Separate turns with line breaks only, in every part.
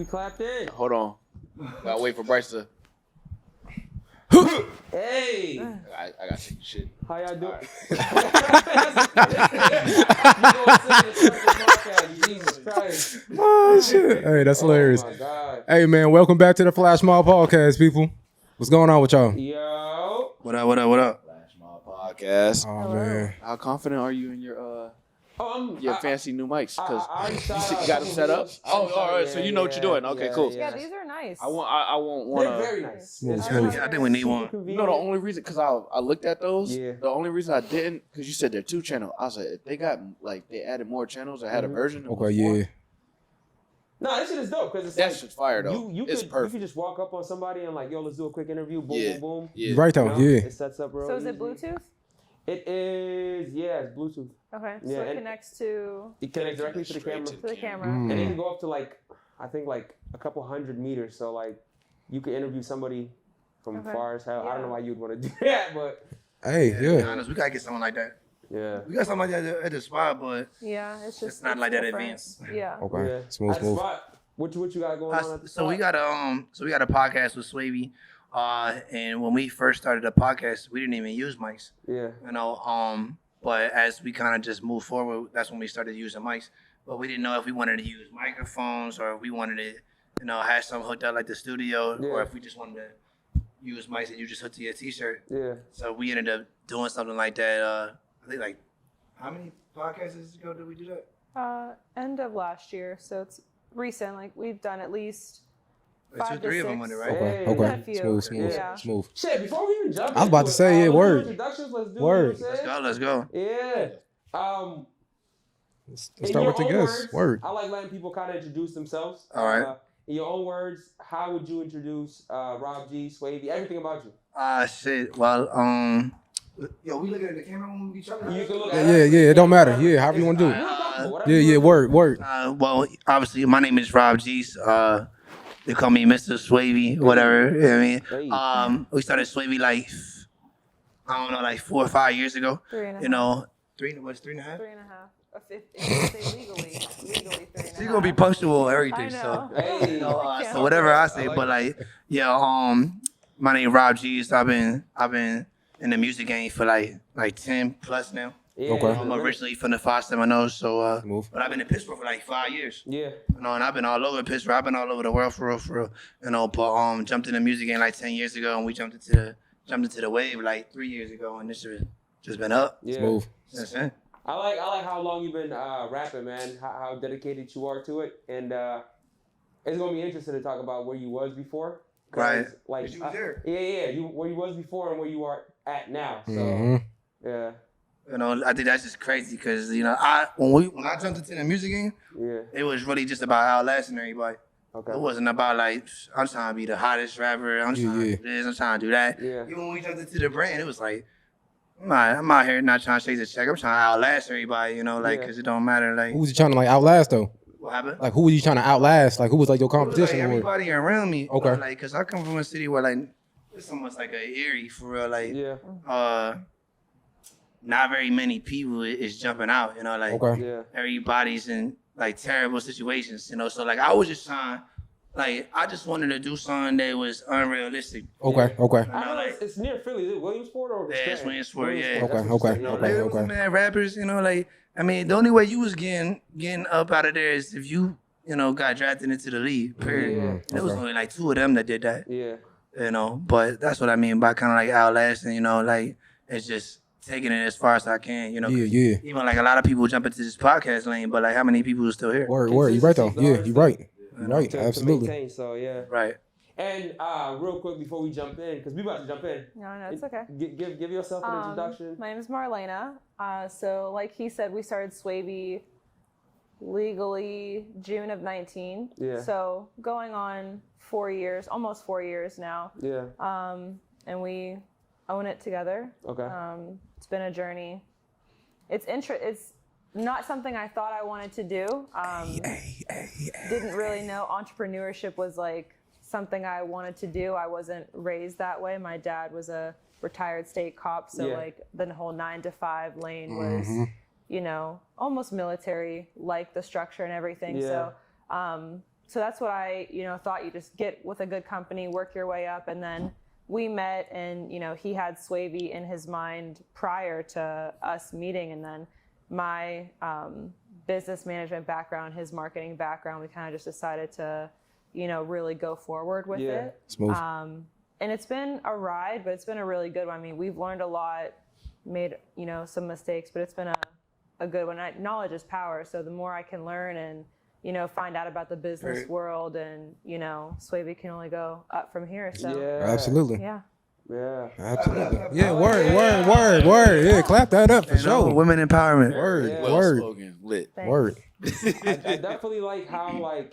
We clapped in.
Hold on. Gotta wait for Bryce to.
Hey.
I gotta take the shit.
How y'all doing?
Right.
Jesus Christ.
Oh, shit. Hey, that's hilarious.
Oh my God.
Hey, man, welcome back to the Flashmob Podcast, people. What's going on with y'all?
Yo.
What up? Flashmob Podcast.
Oh, man.
How confident are you in your fancy new mics? Because
I
you got them set up. Oh, all right. So you know what you're doing. Okay, cool.
Yeah, these are nice.
I want one.
They're very nice.
Smooth.
Yeah,
I think we need one.
You know the only reason, because I looked at those.
Yeah.
The only reason I didn't, because you said they're 2-channel. I said if they got they added more channels or had a version. That
Okay,
was
yeah.
more,
No, that shit is dope because it's
that
like
shit's fire though.
you
It's
could
perfect.
you could just walk up on somebody and like, yo, let's do a quick interview. Boom,
Yeah.
boom, boom.
Yeah.
You right, though,
You know?
yeah.
It sets up real
So is it
easy.
Bluetooth?
It is, yeah, it's Bluetooth.
Okay,
Yeah,
so it
and-
connects to
It connects directly to the
Straight
camera.
to
the camera.
And it can go up to like, I think like a couple hundred meters. So like, you could interview somebody from
Okay.
far as hell. I don't
Yeah.
know why you'd want to do that, but
Hey,
To be
yeah.
honest, we gotta get something like that.
yeah.
We got something like that at the spot, but
Yeah, it's just
It's not like that
different.
advanced.
Yeah.
Okay.
Yeah.
Smooth,
At the
smooth.
spot, what you got going on at the
so we
spot?
got a podcast with Swavy. And when we first started the podcast, we didn't even use mics.
Yeah.
You know, but as we kind of just moved forward, that's when we started using mics. But we didn't know if we wanted to use microphones or if we wanted to, you know, have something hooked up like the studio, or
Yeah.
if we just wanted to use mics and you just hook to your t-shirt.
Yeah.
So we ended up doing something like that. I think like, how many podcasts ago did we do that?
End of last year, so it's recent. Like we've done at least
Like
5
2, 3
to
of them
6.
on it, right?
Hey.
Okay,
Yeah, a
okay.
few.
Smooth, smooth,
Yeah.
smooth.
Shit, before we even jump
I was about
into
to say,
it,
yeah,
let's do
word.
introductions, let's do
Word.
what you said.
Let's go.
Yeah.
Let's
In
start
your
with the
own
guests.
words,
Word.
I like letting people kind of introduce themselves.
All right.
In your own words, how would you introduce Rob G, Swavy, everything about you?
Shit. Well, yo, we looking at the camera when we be talking.
You can look
Yeah,
at
yeah,
us.
yeah. It don't matter. Yeah, however you want to do it.
Real comfortable, whatever
Yeah,
you
yeah.
wanna do.
Word.
Well, obviously, my name is Rob Jeezz. They call me Mr. Swavy, whatever. You know what I mean? We started Swavy like, I don't know, like 4 or 5 years ago.
3.5.
You know, 3.5?
3.5. A fifth. If you say legally 3.5.
She's gonna be punctual and everything.
I know.
So,
Hey.
you know,
I can't
so whatever I
I
say,
like
but
it.
like, yeah, my name is Rob Jeezz. I've been in the music game for like 10 plus now.
Yeah,
Okay.
I'm originally from the 570, so
Smooth.
but I've been in Pittsburgh for like 5 years.
Yeah.
You know, and I've been all over Pittsburgh. I've been all over the world for real. You know, but jumped in the music game like 10 years ago, and we jumped into the wave like 3 years ago, and this shit just been up
Yeah.
Smooth.
since then.
I like how long you've been rapping, man. How dedicated you are to it, and it's gonna be interesting to talk about where you was before. 'Cause,
Right.
Like,
'Cause you was there.
Yeah. Where you was before and where you are at now. So
Mhm.
yeah,
You know, I think that's just crazy because you know, when I jumped into the music game,
yeah.
it was really just about outlasting everybody.
Okay.
It wasn't about like I'm trying to be the hottest rapper. I'm
Yeah,
trying
yeah.
to do this. I'm trying to do that.
Yeah.
Even when we jumped into the brand, it was like. I'm out here not trying to chase a check. I'm trying to outlast everybody, you know, like,
Yeah.
because it don't matter, like,
Who was you trying to like outlast though?
what happened?
Like who was you trying to outlast? Like who was like your
It was, like,
competition? or what?
everybody around me.
Okay.
Like, because I come from a city where, like, it's almost like a Erie, for real. Like,
Yeah.
not very many people is jumping out, you know, like,
Okay.
Yeah.
everybody's in, like, terrible situations, you know. So, like, I was just trying, like, I just wanted to do something that was unrealistic.
Okay. Okay.
I
You know,
know
like,
it's near Philly. Is it Williamsport or
Yeah, it's
Scranton?
Williamsport, yeah.
That's
Okay,
what you
okay,
said, yeah.
okay.
there was mad rappers, you know, like, I mean, the only way you was getting up out of there is if you know, got drafted into the league, period.
Yeah.
And it was
Okay.
only like 2 of them that did that,
Yeah.
you know. But that's what I mean by kind of like outlasting, you know, like, it's just taking it as far as I can, you know. 'cause
Yeah.
Even like a lot of people jump into this podcast lane, but like how many people are still here?
Word. You right though.
Consistency is
Yeah.
the
You right.
You
You
know,
right.
To
Absolutely.
maintain, so yeah.
Right.
And real quick before we jump in, because we about to jump in.
No, it's okay.
Give yourself an introduction.
My name is Marlena. So like he said, we started Swavy legally June of 19.
Yeah.
So going on 4 years, almost 4 years now.
Yeah.
And we own it together.
Okay.
It's been a journey. It's not something I thought I wanted to do. Didn't really know entrepreneurship was like something I wanted to do. I wasn't raised that way. My dad was a retired state cop, so
Yeah.
like the whole 9 to 5 lane was, you know, almost military, like the structure and everything.
Yeah.
So so that's what I, thought. You just get with a good company, work your way up. And then we met, and, he had Swavey in his mind prior to us meeting. And then my business management background, his marketing background, we kind of just decided to, really go forward with it.
Smooth.
And it's been a ride, but it's been a really good one. I mean, we've learned a lot, made, some mistakes, but it's been a good one. Knowledge is power. So the more I can learn and, find out about the business world, and, Swavey can only go up from here. So
Absolutely.
yeah.
Yeah.
Absolutely. Yeah, word. Yeah, clap that up for sure.
Women empowerment.
Word.
Slogan, lit.
Thanks.
Word.
I definitely like how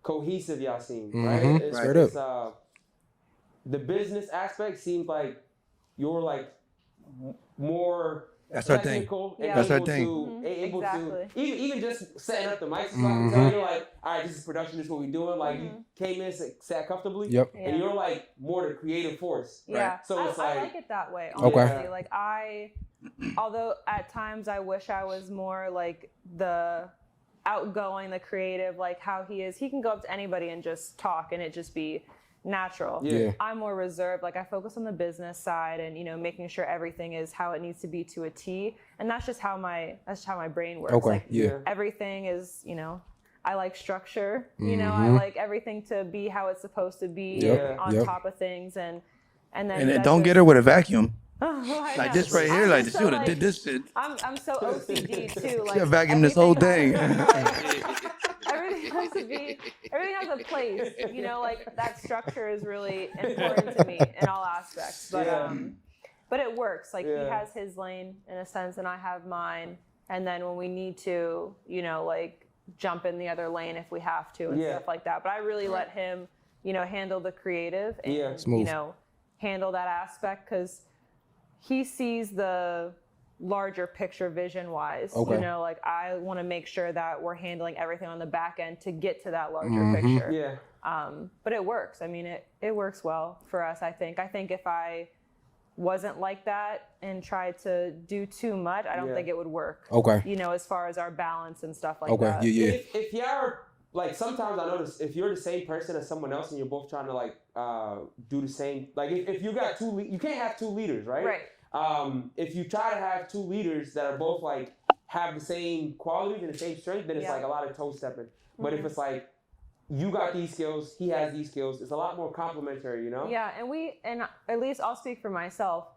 cohesive y'all seem, right?
Mhm.
It's,
Straight
it's, the business aspect seems like you're more
That's our thing.
technical and
Yeah.
That's our
able
thing.
to able
Exactly.
to even just setting up the mics and stuff. You're like, all right, this is production. This is what we're doing. Like you came in, sat comfortably,
Yep.
and you're more the creative force.
Yeah,
So it's
I like it that way.
Okay.
Honestly, although at times I wish I was more like the outgoing, the creative, like how he is. He can go up to anybody and just talk, and it just be natural.
Yeah.
I'm more reserved. Like I focus on the business side, and making sure everything is how it needs to be to a T. And that's just how my brain works.
Okay.
Like,
Yeah.
everything is, I like structure. I like everything to be how it's supposed to be,
Yep.
on
Yep.
top of things, and then
And don't get her with a vacuum.
I
Like
know.
this right here,
I'm
like
just
she would have did this shit.
I'm so OCD too. Like
She vacuumed this whole thing.
everything has a place. Like that structure is really important to me in all aspects. But it works. Like he has his lane in a sense, and I have mine. And then when we need to, jump in the other lane if we have to and stuff like that. But I really let him, handle the creative and
Smooth.
handle that aspect, because he sees the larger picture vision wise.
Okay.
I want to make sure that we're handling everything on the back end to get to that larger picture.
Yeah.
But it works. I mean, it works well for us, I think. I think if I wasn't like that and tried to do too much, I don't think it would work.
Okay.
As far as our balance and stuff like
Okay.
that.
Yeah.
If y'all are sometimes I notice if you're the same person as someone else and you're both trying to do the same, if you got you can't have two leaders, right?
Right.
If you try to have two leaders that are both have the same qualities and the same strength, then it's a lot of toe stepping. But if it's you got these skills, he has these skills, it's a lot more complementary,
Yeah, and at least I'll speak for myself.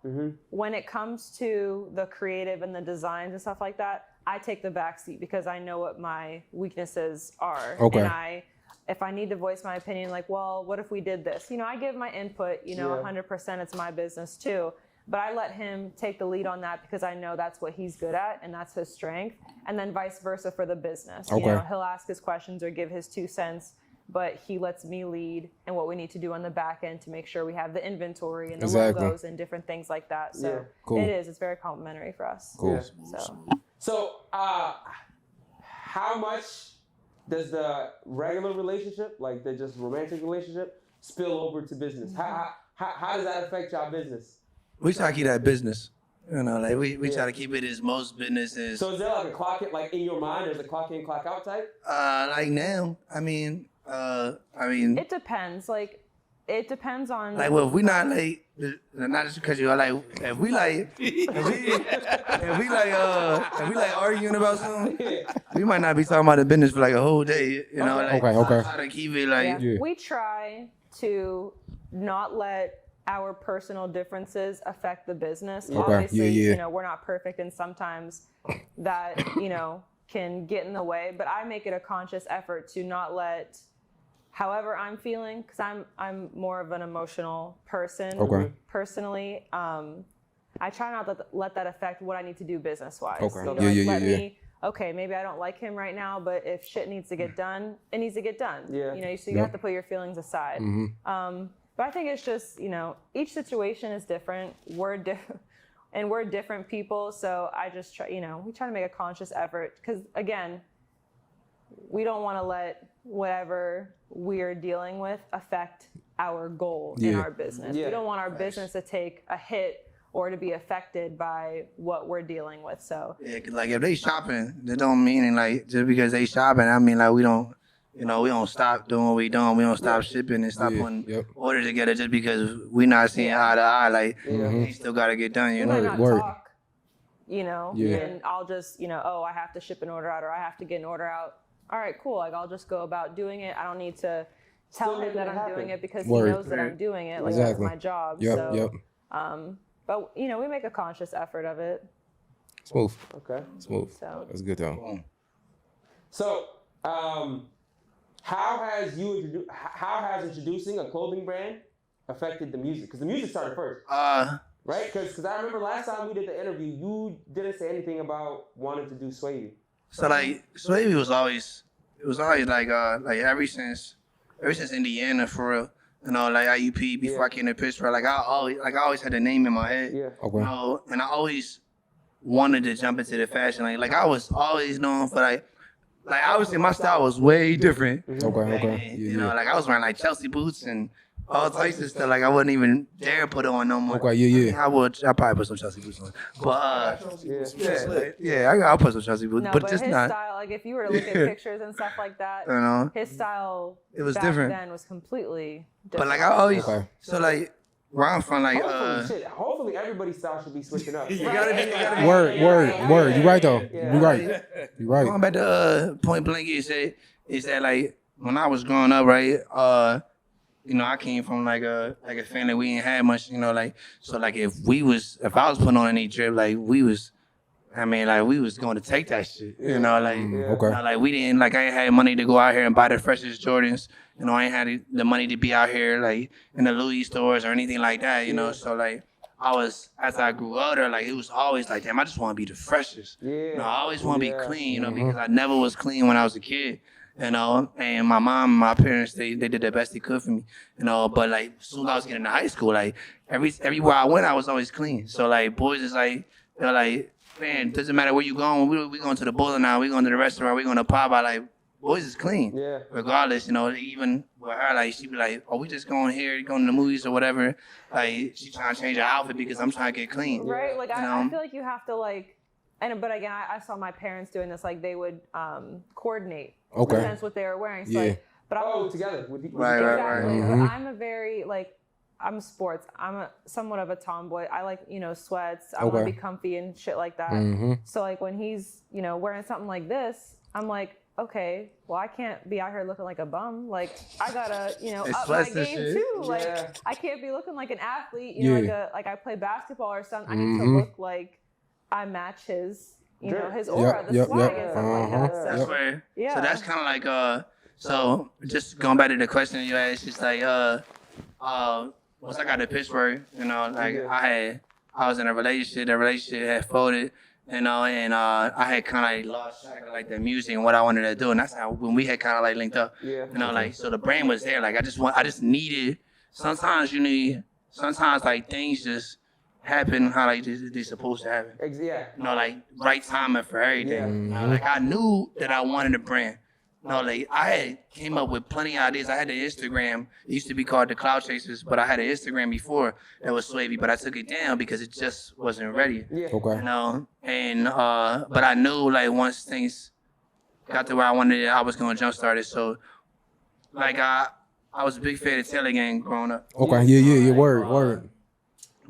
When it comes to the creative and the designs and stuff like that, I take the back seat because I know what my weaknesses are.
Okay.
And if I need to voice my opinion, well, what if we did this? I give my input, 100%, it's my business too. But I let him take the lead on that because I know that's what he's good at and that's his strength. And then vice versa for the business.
Okay.
He'll ask his questions or give his 2 cents, but he lets me lead in what we need to do on the back end to make sure we have the inventory and the logos and different things like that. So
Cool.
it's very complimentary for us.
Cool.
So how much does the regular relationship, the just romantic relationship, spill over to business? How does that affect y'all business?
We try to keep that business. We try to keep it as most businesses.
So is there a clock in, in your mind, there's a clock in, clock out type?
Now,
It depends. It depends on.
If we not not just because you're if we arguing about something, we might not be talking about the business for a whole day.
Okay.
Try to keep it
We try to not let our personal differences affect the business.
Okay.
Obviously, we're not perfect, and sometimes that can get in the way. But I make it a conscious effort to not let. However I'm feeling, because I'm more of an emotional person.
Okay.
Personally, I try not to let that affect what I need to do business-wise.
Okay.
Okay, maybe I don't like him right now, but if shit needs to get done, it needs to get done.
Yeah.
So you have to put your feelings aside. But I think it's just, each situation is different. We're different people. So I just try, we try to make a conscious effort because, again, we don't want to let whatever we're dealing with affect our goal in our business. We don't want our business to take a hit or to be affected by what we're dealing with. So
if they shopping, that don't mean just because they shopping, I mean we don't you know, we don't stop doing what we doing. We don't stop shipping and stop putting orders together just because we not seeing eye to eye. Like, we still got to get done, you
We
know?
might not
Word.
talk, you know, and I'll just, you know, oh, I have to ship an order out or I have to get an order out. All right, cool. Like, I'll just go about doing it. I don't need to tell
Still
him that
making it
I'm doing
happen.
it because
Word.
he knows that I'm doing it. Like,
Exactly.
that's my job.
Yep,
So,
yep.
But, you know, we make a conscious effort of it.
Smooth.
Okay.
Smooth.
So.
That's good though.
So, how has introducing a clothing brand affected the music? Because the music started first, right? Because I remember last time we did the interview, you didn't say anything about wanting to do Swavy.
So like Swavy was always like ever since Indiana for real. You know, like IUP before I came to Pittsburgh, I always had the name in my head.
Yeah.
Okay.
You know, and I always wanted to jump into the fashion lane. Like I was always known for like obviously my style was way different.
Okay.
And, you know, like I was wearing like Chelsea boots and all types of stuff. Like I wouldn't even dare put it on no more.
Okay, yeah.
I mean, I probably put some Chelsea boots on. But I'll put some Chelsea boots.
No,
but
but
just
his
not.
style, like if you were to look at pictures and stuff like that,
You know.
his style
It was
back
different.
then was completely
But
different.
like I always
Okay.
like where I'm from, like
Hopefully everybody's style should be switching up.
Word. You right though.
Yeah.
You right. You right.
going back to point blank, is that like when I was growing up, right? You know, I came from like a family we didn't have much, you know, like so like if I was putting on any trip, like we was going to take that shit, you know, like
Okay.
like we didn't I ain't had money to go out here and buy the freshest Jordans, you know, I ain't had the money to be out here like in the Louis stores or anything like that, you know, so like as I grew older, like it was always like, damn, I just want to be the freshest.
Yeah.
You know, I always want to be clean, you know, because I never was clean when I was a kid. You know, and my mom and my parents, they did their best they could for me, you know, but like as soon as I was getting to high school, like everywhere I went, I was always clean. So like boys is like, they're like, man, doesn't matter where you going, we going to the bowling now, we going to the restaurant, we going to pop out, like boys is clean.
Yeah.
Regardless, you know, even with her, like she be like, oh, we just going here, going to the movies or whatever. Like she trying to change her outfit because I'm trying to get clean.
Right? Like
You
I
know?
feel like you have to like, but again, I saw my parents doing this. Like they would coordinate.
Okay.
In a sense, what they were wearing. So
Yeah.
like, but
Together.
Right.
exactly.
Mhm.
But I'm a very I'm sports. I'm somewhat of a tomboy. I like, you know, sweats. I want
Okay.
to be comfy and shit like that.
Mm-hmm.
So like when he's, you know, wearing something like this, I'm like, okay, well I can't be out here looking like a bum. Like I gotta, you know,
It's
up my
sweats and
game
shit.
too. Like
Yeah.
I can't be looking like an athlete. You know,
Yeah.
like I play basketball or something. I need to
Mhm.
look like I match his, you know, his
Yep,
aura, the
yep,
swag
yep.
and stuff like that. So,
That's where.
yeah.
So that's kind of like So just going back to the question you asked, it's like once I got to Pittsburgh, you know, like I was in a relationship. The relationship had folded, you know, and I had kind of lost track of like the music and what I wanted to do, and that's how when we had kind of like linked up,
Yeah.
you know, like so the brand was there. Like I just needed. Sometimes like things just happen how like they're supposed to happen.
Yeah.
You know, like right timing for everything.
Yeah.
You know, like I knew that I wanted a brand. You know, like I had came up with plenty of ideas. I had the Instagram. It used to be called the Cloud Chasers, but I had an Instagram before that was Swavy, but I took it down because it just wasn't ready.
Yeah.
Okay.
You know, and but I knew like once things got to where I wanted it, I was gonna jumpstart it. So like I was a big fan of Taylor Gang growing up.
Okay. Yeah. Word.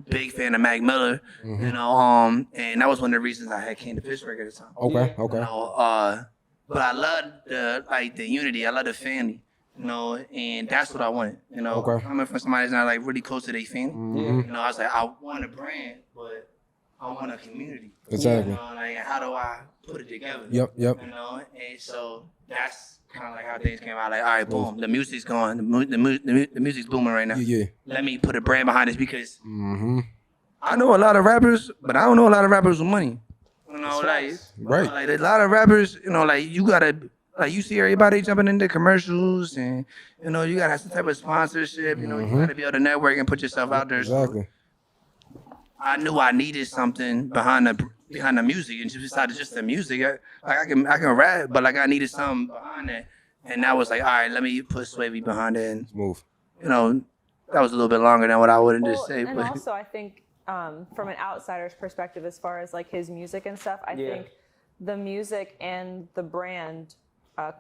Big fan of Mac Miller, you know, and that was one of the reasons I had came to Pittsburgh at the time.
Okay.
You know, but I love the unity. I love the family, you know, and that's what I wanted. You know,
Okay.
coming from somebody that's not like really close to their family.
Mhm.
You know, I was like, I want a brand, but I want a community.
Exactly.
You know, like how do I put it together?
Yep.
You know, and so that's kind of like how things came out. Like, all right, boom, the music's going, the music's booming right now.
Yeah.
Let me put a brand behind this because
Mm-hmm.
I know a lot of rappers, but I don't know a lot of rappers with money. You know, like,
Right.
like a lot of rappers, you know, like you gotta, like you see everybody jumping into commercials and, you know, you gotta have some type of sponsorship, you know, you gotta be able to network and put yourself out there. So
Exactly.
I knew I needed something behind the music, and besides just the music, I can rap, but like I needed something behind it, and that was like, all right, let me put Swavy behind it, and
Smooth.
you know, that was a little bit longer than what I would have
Well,
just say,
and
but
also I think from an outsider's perspective, as far as like his music and stuff, I think the music and the brand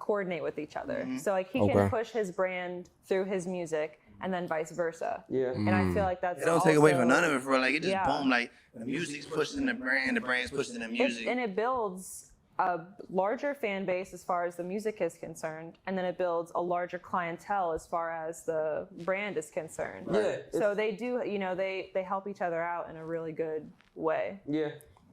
coordinate with each other. So like he can push his brand through his music, and then vice versa.
Yeah.
And I feel like that's
It don't take away from none of it, for real. Like it just
Yeah.
boom. Like the music's pushing the brand's pushing the music.
And it builds a larger fan base as far as the music is concerned, and then it builds a larger clientele as far as the brand is concerned.
Yeah.
So they do, you know, they help each other out in a really good way.
Yeah.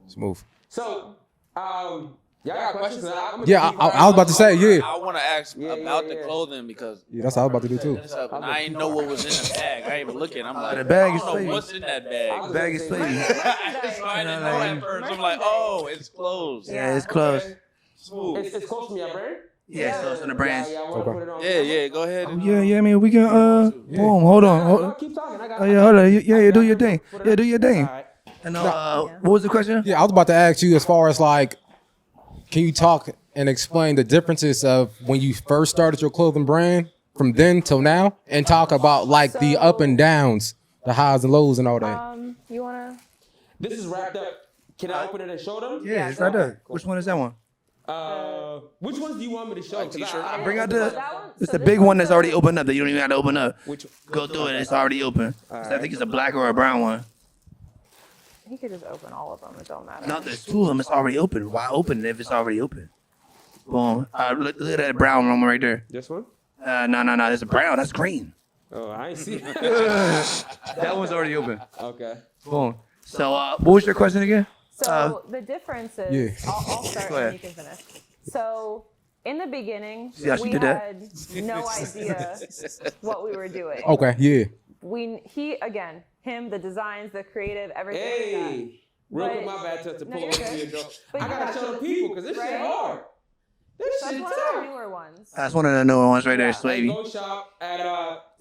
Smooth.
So, y'all got questions?
Yeah, I was about to say, yeah.
I want to ask
Yeah,
about
yeah.
the clothing because
Yeah, that's what I was about to do too.
I ain't know what was in the bag. I ain't even looking. I'm like,
The bag
I
is
don't know
sweet.
what's in that bag.
Bag is sweet.
So I didn't know at first. I'm like, oh, it's clothes.
Yeah, it's close.
Smooth.
It's close to me, brand?
Yeah, so it's in the brands.
Yeah, I want to put it on.
Yeah, go ahead.
Yeah, I mean, we can, boom, hold on.
No, keep talking. I got
Oh, yeah, hold on. Yeah, do your thing. Yeah, do your thing.
All right.
And, what was the question?
Yeah, I was about to ask you as far as like, can you talk and explain the differences of when you first started your clothing brand from then till now, and talk about like the up and downs, the highs and lows and all that.
You wanna?
This is wrapped up. Can I open it and show them?
Yeah, it's right there. Which one is that one?
Which ones do you want me to show? 'Cause I
Bring out
That
the.
one?
It's
So
the
this
big
one's
one that's
the-
already opened up that you don't even have to open up.
Which?
Go through it. It's already open. So I think it's a black or a brown one.
He could just open all of them. It don't matter.
No, there's two of them. It's already open. Why open it if it's already open? Boom. Look at that brown one right there.
This one?
No. There's a brown. That's green.
Oh, I ain't see.
That one's already open.
Okay.
Boom. So, what was your question again?
So the difference is,
Yeah.
I'll start
Go
and
ahead.
you can finish. So in the beginning,
See how she
we
did that?
had no idea what we were doing.
Okay, yeah.
Him, the designs, the creative, everything. like
Hey. Real quick,
But-
my bad to
No,
pull
you're
over
good.
to you, Joe.
But
I
you
gotta
gotta-
show the people because this shit
right?
hard. This
That's
shit
one of our
tough.
newer ones.
That's one of the newer ones right there,
Yeah.
Hey,
Swavey.
go shop at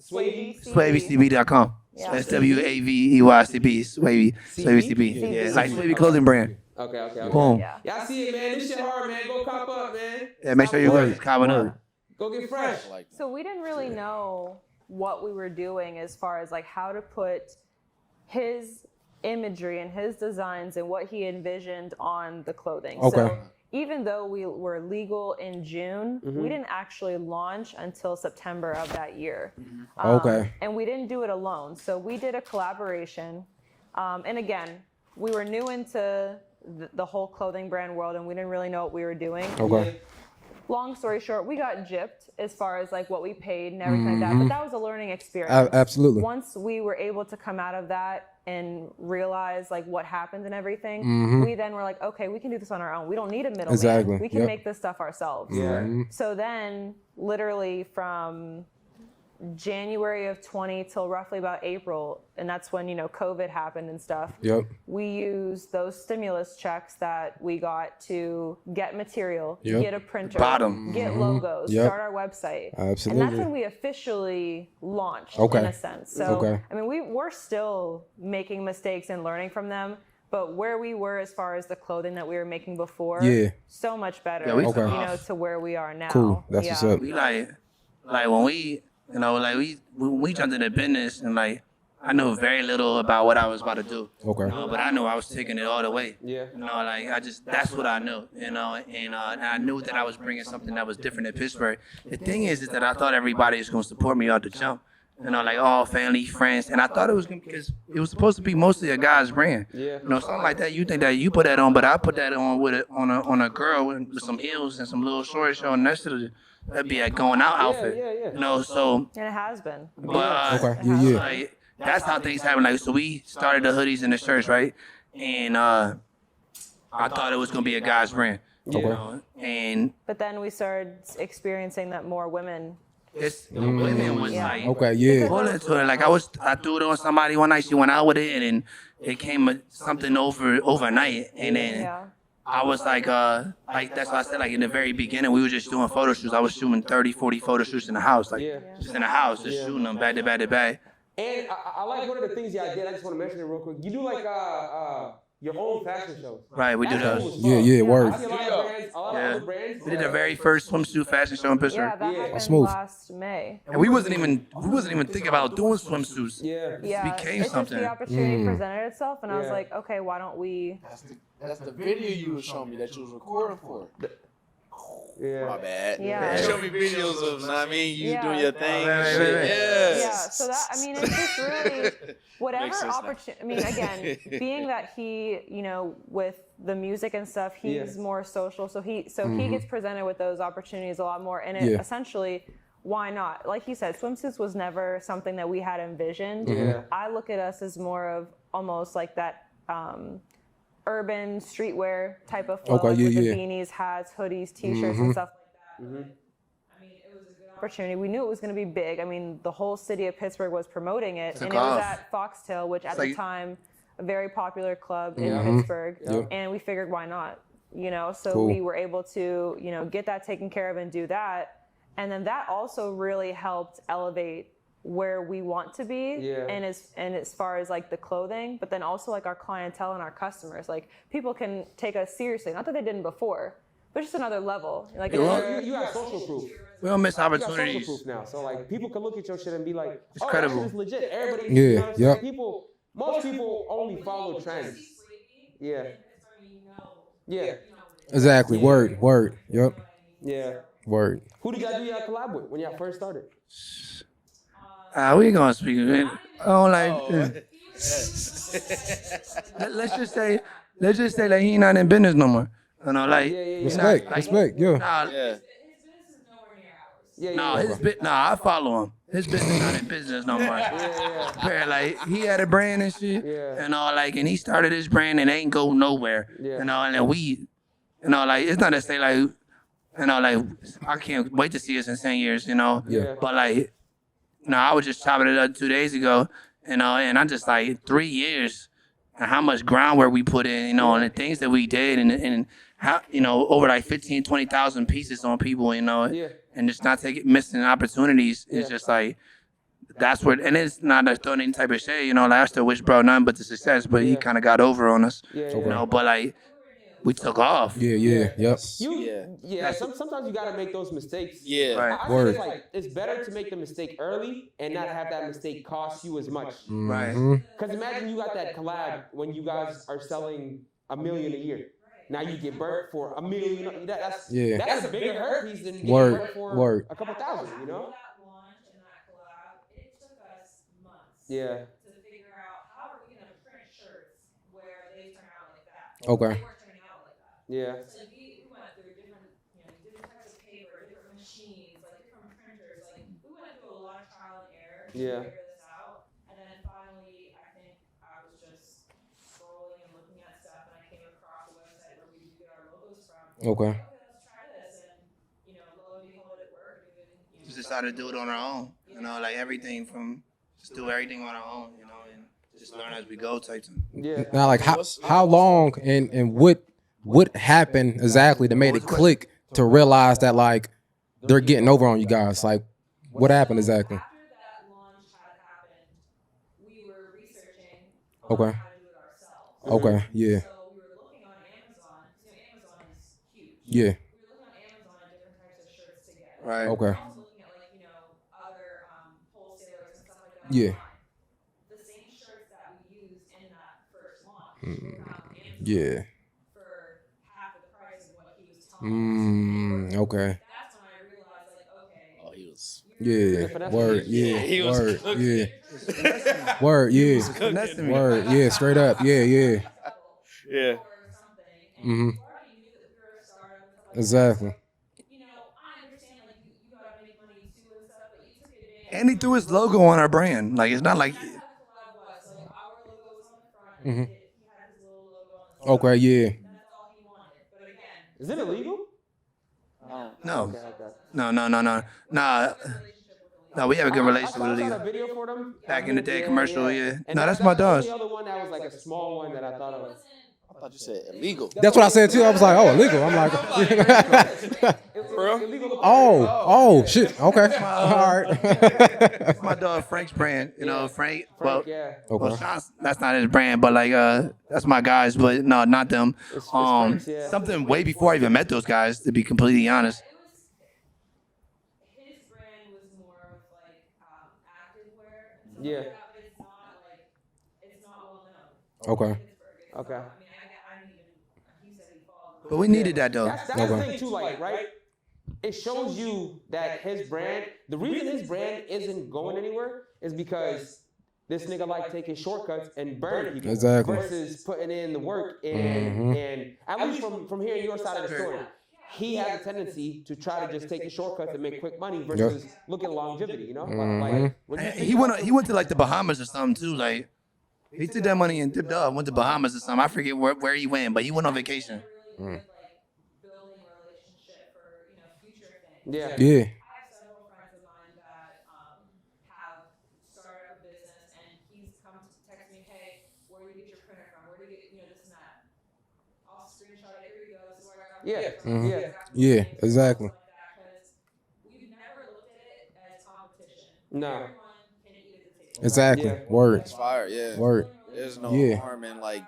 Swavey.
SwaveyCB.com.
Yeah.
That's WAVEYCB. Swavey. SwaveyCB. Yeah, it's like Swavey clothing brand.
Okay.
Boom.
Yeah.
Y'all see it, man. This shit hard, man. Go cop up, man.
Yeah, make sure you guys comment up.
Go get fresh.
So we didn't really know what we were doing as far as like how to put his imagery and his designs and what he envisioned on the clothing.
Okay.
So even though we were legal in June, we didn't actually launch until September of that year.
Okay.
And we didn't do it alone. So we did a collaboration. And again, we were new into the whole clothing brand world and we didn't really know what we were doing.
Okay.
Long story short, we got gypped as far as like what we paid and everything like that. But that was a learning experience.
Absolutely.
Once we were able to come out of that and realize like what happened and everything, we then were like, okay, we can do this on our own. We don't need a middleman.
Exactly.
We can
Yep.
make this stuff ourselves.
Yeah.
So then literally from January of 20 till roughly about April, and that's when, you know, COVID happened and stuff.
Yep.
We used those stimulus checks that we got to get material,
Yep.
get a printer,
Bottom.
get logos,
Yep.
start our website.
Absolutely.
And that's when we officially launched
Okay.
in a sense. So,
Okay.
I mean, we're still making mistakes and learning from them. But where we were as far as the clothing that we were making before,
Yeah.
so much better,
Yeah, we
took
you
off.
know, to where we are now.
Cool. That's what's up.
We like when we, you know, like when we jumped into business and like I knew very little about what I was about to do.
Okay.
You know, but I knew I was taking it all the way.
Yeah.
You know, like that's what I knew. You know, and I knew that I was bringing something that was different in Pittsburgh. The thing is that I thought everybody was gonna support me out the jump. You know, like all family, friends, and I thought it was gonna, because it was supposed to be mostly a guy's brand.
Yeah.
You know, something like that. You think that you put that on, but I put that on with it on a girl with some heels and some little shorts showing next to the. That'd be a going out outfit.
Yeah.
You know, so
And it has been.
but
Okay. Yeah.
like that's how things happen. Like so, we started the hoodies and the shirts, right? And I thought it was gonna be a guy's brand. You
Okay.
know? And
But then we started experiencing that more women.
it's the women was
Yeah.
like.
Okay. Yeah.
Pulling to it. Like I threw it on somebody one night. She went out with it, and it came something overnight. And then
Yeah.
I was like that's why I said like in the very beginning we were just doing photo shoots. I was shooting 30, 40 photo shoots in the house, like
Yeah.
just in the house, just shooting them back to back to back.
And I like one of the things y'all did. I just want to mention it real quick. You do like your own fashion shows.
Right, we do
That's
those.
cool as
Yeah.
fuck.
Yeah. Word.
I see a lot of brands. A lot of other brands.
We did the very first swimsuit fashion show in Pittsburgh.
Yeah, that
Yeah.
happened
Smooth.
last May.
And we wasn't even thinking about doing swimsuits.
Yeah.
Yeah,
became
it's
something.
just the opportunity presented itself, and I was
Yeah.
like, okay, why don't we?
That's the video you was showing me that you was recording for.
Yeah.
My bad.
Yeah.
Show me videos of, know what I mean, you
Yeah.
doing your thing.
Right,
and
right,
shit.
right.
Yeah.
Yeah, so that, I mean, it's just really whatever
Makes sense now.
opportunity. I mean, again, being that he, with the music and stuff, he's more social, so he gets presented with those opportunities a lot more. And it essentially, why not? Like he said, swimsuits was never something that we had envisioned.
Yeah.
I look at us as more of almost like that urban streetwear type of flow, with the beanies, hats, hoodies, t-shirts, and stuff like that. I mean, it was a good opportunity. We knew it was going to be big. I mean, the whole city of Pittsburgh was promoting it, and it was at Foxtail, which at the time, a very popular club in Pittsburgh, and we figured, why not? So we were able to, get that taken care of and do that, and then that also really helped elevate where we want to be, and as far as like the clothing, but then also like our clientele and our customers, like people can take us seriously. Not that they didn't before, but just another level. Like
you got social proof.
We don't miss
You got
opportunities.
social proof now, so like people can look at your shit and be like,
It's
"Oh,
credible.
that shit is legit." Everybody, most people only follow trends. Yeah.
Exactly. Word. Yep.
Yeah.
Word.
Who did y'all do y'all collab with when y'all first started?
We gonna speak. I don't like. Let's just say like he not in business no more. Like
Respect. Yeah.
I follow him. His business not in business no more. Where, like he had a brand and shit, and he started his brand and ain't go nowhere. And then we, like it's not to say like, like I can't wait to see us in 10 years, But like, I was just chopping it up 2 days ago, and I just like 3 years and how much groundwork we put in, and the things that we did, and how, over like 15, 20,000 pieces on people, and just not missing opportunities. It's just like, that's what, and it's not a throwing any type of shade, like I still wish bro none but the success, but he kind of got over on us, but like, we took off.
Yep.
Sometimes you gotta make those mistakes.
Right.
I think it's like it's better to make the mistake early and not have that mistake cost you as much.
Right.
Because imagine you got that collab when you guys are selling $1 million a year. Now you get burnt for $1 million. That's a bigger hurt piece than getting burnt for a couple thousand.
That launch and that collab, it took us months.
Yeah.
To figure out how are we gonna print shirts where they turn out like that.
Okay.
They weren't turning out like that.
Yeah.
So we went through different types of paper, different machines, like different printers. Like we went through a lot of trial and error to figure this out. And then finally, I think I was just scrolling and looking at stuff, and I came across a website where we get our logos from.
Okay.
Let's try this, and lo and behold, it worked.
Just decided to do it on our own, like everything from just do everything on our own, and just learn as we go type thing.
Yeah.
Now, like how long and what happened exactly that made it click to realize that like they're getting over on you guys? Like, what happened exactly?
After that launch had happened, we were researching
Okay.
how to do it ourselves.
Okay. Yeah.
So we were looking on Amazon. Amazon is huge.
Yeah.
We were looking on Amazon at different types of shirts to get.
Right.
Okay.
I was looking at other wholesalers and stuff like that.
Yeah.
Online. The same shirts that we used in that first launch were on Amazon
Yeah.
for half of the price of what he was telling us.
Okay.
That's when I realized, like, okay.
Oh, he was.
Yeah. Word. Yeah.
He was
Word.
cooking.
Yeah. Word. Yeah.
Finessing me.
Word. Yeah. Straight up. Yeah.
Yeah.
Or something. And before I knew that we were a startup and stuff like
Exactly.
that. I understand like you gotta make money too and stuff, but you took advantage.
And he threw his logo on our brand. Like it's not like
That's how the collab was. Like our logo was on the front. And he had his little logo on the side.
Okay. Yeah.
That's all he wanted. But again,
Is it illegal?
no,
Okay.
no. No, we have a good relationship with
I
the
saw
league.
a video for them
Back in the day, commercial, yeah.
And
No, that's my dogs.
the other one that was like a small one that I thought of.
I thought you said illegal.
That's what I said too. I was like, oh, illegal. I'm like,
Illegal.
oh, shit. Okay. All right.
It's my dog Frank's brand. Frank. Well,
Yeah.
well, Sean's, that's not his brand, but like that's my guys. But no, not them.
It's Frank's, yeah.
Something way before I even met those guys. To be completely honest.
his brand was more of like activewear and stuff
Yeah.
like that, but it's not well known.
Okay.
Okay.
I mean, I didn't even. He said he followed.
But we needed that though.
That's the thing too, like, right? it shows you that his brand, the reason his brand isn't going anywhere is because this nigga like taking shortcuts and burning people versus putting in the work and at least from hearing your side of the story, he has a tendency to try to just take the shortcuts and make quick money versus look at longevity, you know? Like,
he went to like the Bahamas or something too. Like he took that money and dipped off, went to Bahamas or something. I forget where he went, but he went on vacation.
Yeah.
I have several friends of mine that have started a business, and he's come to text me, hey, where do you get your printer from? Where do you get, this and that? I'll screenshot it. Here you go. This is where I got it from.
Yeah, exactly.
Because we've never looked at it as competition.
No.
Everyone can eat at the table.
Exactly.
Yeah.
Word.
It's fire, yeah.
Word.
There's no
Yeah.
harm in like.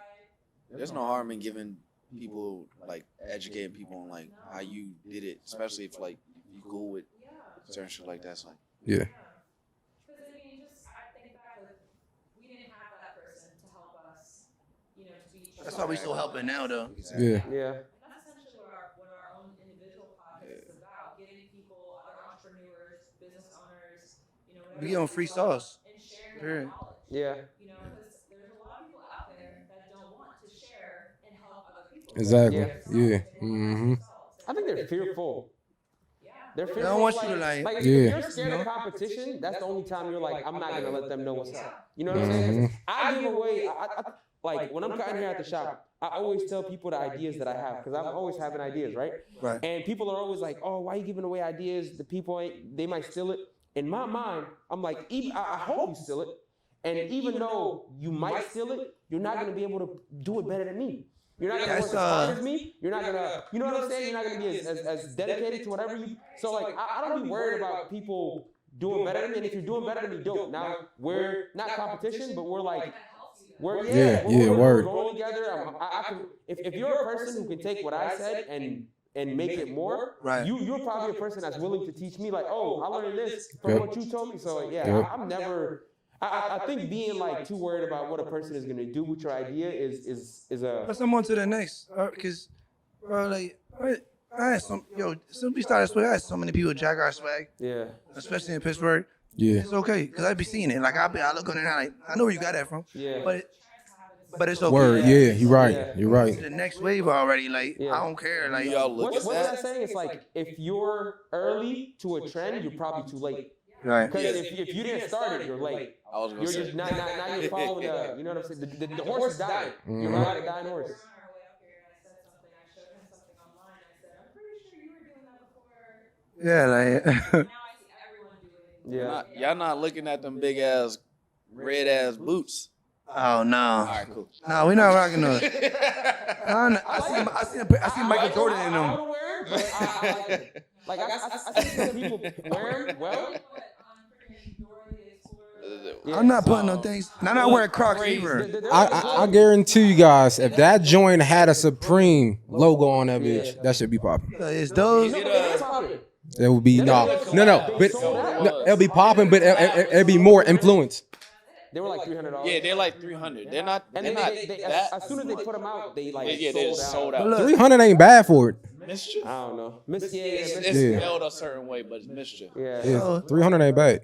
There's no harm in giving people like educating people on like how you did it, especially if like you cool with certain shit like that. So, like,
Yeah.
Because I mean, I think back, like, we didn't have that person to help us, to be.
That's why we still helping now though.
Yeah.
Yeah.
And that's essentially what our own individual podcast is about: getting people, other entrepreneurs, business owners,
We give them free sauce.
and sharing
Period.
their knowledge.
Yeah.
Because there's a lot of people out there that don't want to share and help other people.
Exactly.
Yeah.
Yeah.
I think they're fearful. They're fearful.
They don't want you to like
if
Yeah.
you're scared of competition, that's the only time you're like, I'm not gonna let them know what's up. You know what I'm saying? I give away. Like when I'm cutting here at the shop, I always tell people the ideas that I have because I'm always having ideas, right?
Right.
And people are always like, oh, why are you giving away ideas? The people they might steal it. In my mind, I'm like, I hope you steal it. And even though you might steal it, you're not gonna be able to do it better than me. You're not gonna work as hard as me. You're not gonna, you know what I'm saying? You're not gonna be as dedicated to whatever you. So like, I don't be worried about people doing better than me. And if you're doing better than me, dope. Now we're not competition, but we're like, we're rolling together. I can, if you're a person who can take what I said and make it more,
Right.
You're probably a person that's willing to teach me. Like, oh, I learned this from what you told me. So yeah, I'm never. I think being like too worried about what a person is gonna do with your idea is a.
Let's move on to the next, because, bro, like, I had since we started swag, I had so many people jack our swag,
Yeah.
especially in Pittsburgh.
Yeah.
It's okay, because I be seeing it. Like, I look on it and I know where you got that from.
Yeah.
But it's okay.
Word. Yeah. You're right.
Yeah.
You're right.
The next wave already, like,
Yeah.
I don't care. Like,
y'all look
What's
at
that
that.
saying? It's like if you're early to a trend, you're probably too late.
right.
Because if you didn't start it, you're late.
I was gonna
You're
say.
just now you're following the, you know what I'm saying? The horse is dying. You're riding a dying horse.
On our way up here, and I said something. I showed him something online. I said, I'm pretty sure you were doing that before.
Yeah, like,
Now I see everyone doing it.
Yeah.
Y'all not looking at them big ass, red ass boots.
oh, no.
All right, cool.
No, we're not rocking those. I see Michael Jordan in
I
them.
don't wear it, but I like it. Like I see some people wear them well.
I'm not putting no things. I'm not wearing Crocs either.
I guarantee you guys, if that joint had a Supreme logo on that bitch, that should be popping.
It's those.
It would be but no, it'll be popping, but it'll be more influence.
They were like $300.
Yeah, they're like 300. They're not.
And
They're
then
not
they,
that.
as soon as they put them out, they like
Yeah, they're sold out.
Look,
300 ain't bad for it.
Mischief.
I don't know.
It's
Yeah.
spelled a certain way, but it's mischief.
Yeah.
Yeah, 300 ain't bad.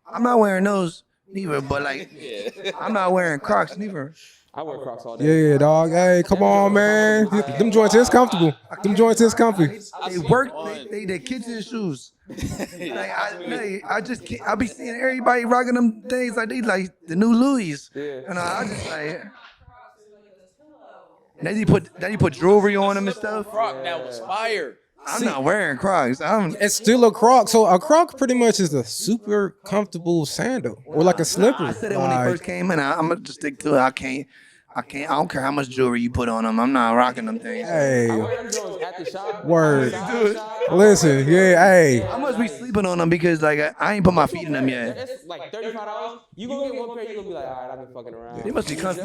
I'm not wearing those neither, but like,
Yeah.
I'm not wearing Crocs neither.
I wear Crocs all day.
Yeah, dog. Hey, come on, man. Them joints is comfortable. Them joints is comfy.
They work. They kitchen shoes. Like I just can't. I be seeing everybody rocking them things like they like the new Louis.
Yeah.
And I just like. And then you put jewelry on them and stuff.
Croc, that was fire.
I'm not wearing Crocs.
It's still a Croc. So a Croc pretty much is a super comfortable sandal or like a slipper.
I said it when they
Like,
first came in. I'm gonna just stick to it. I can't. I don't care how much jewelry you put on them. I'm not rocking them things.
I
Hey,
wear them joints at the shop.
Word.
outside the shop.
listen, yeah, hey.
I must be sleeping on them because like I ain't put my feet in them yet.
It's like $35. You gonna get one pair, you gonna be like, all right, I've been fucking around.
They must be comfy.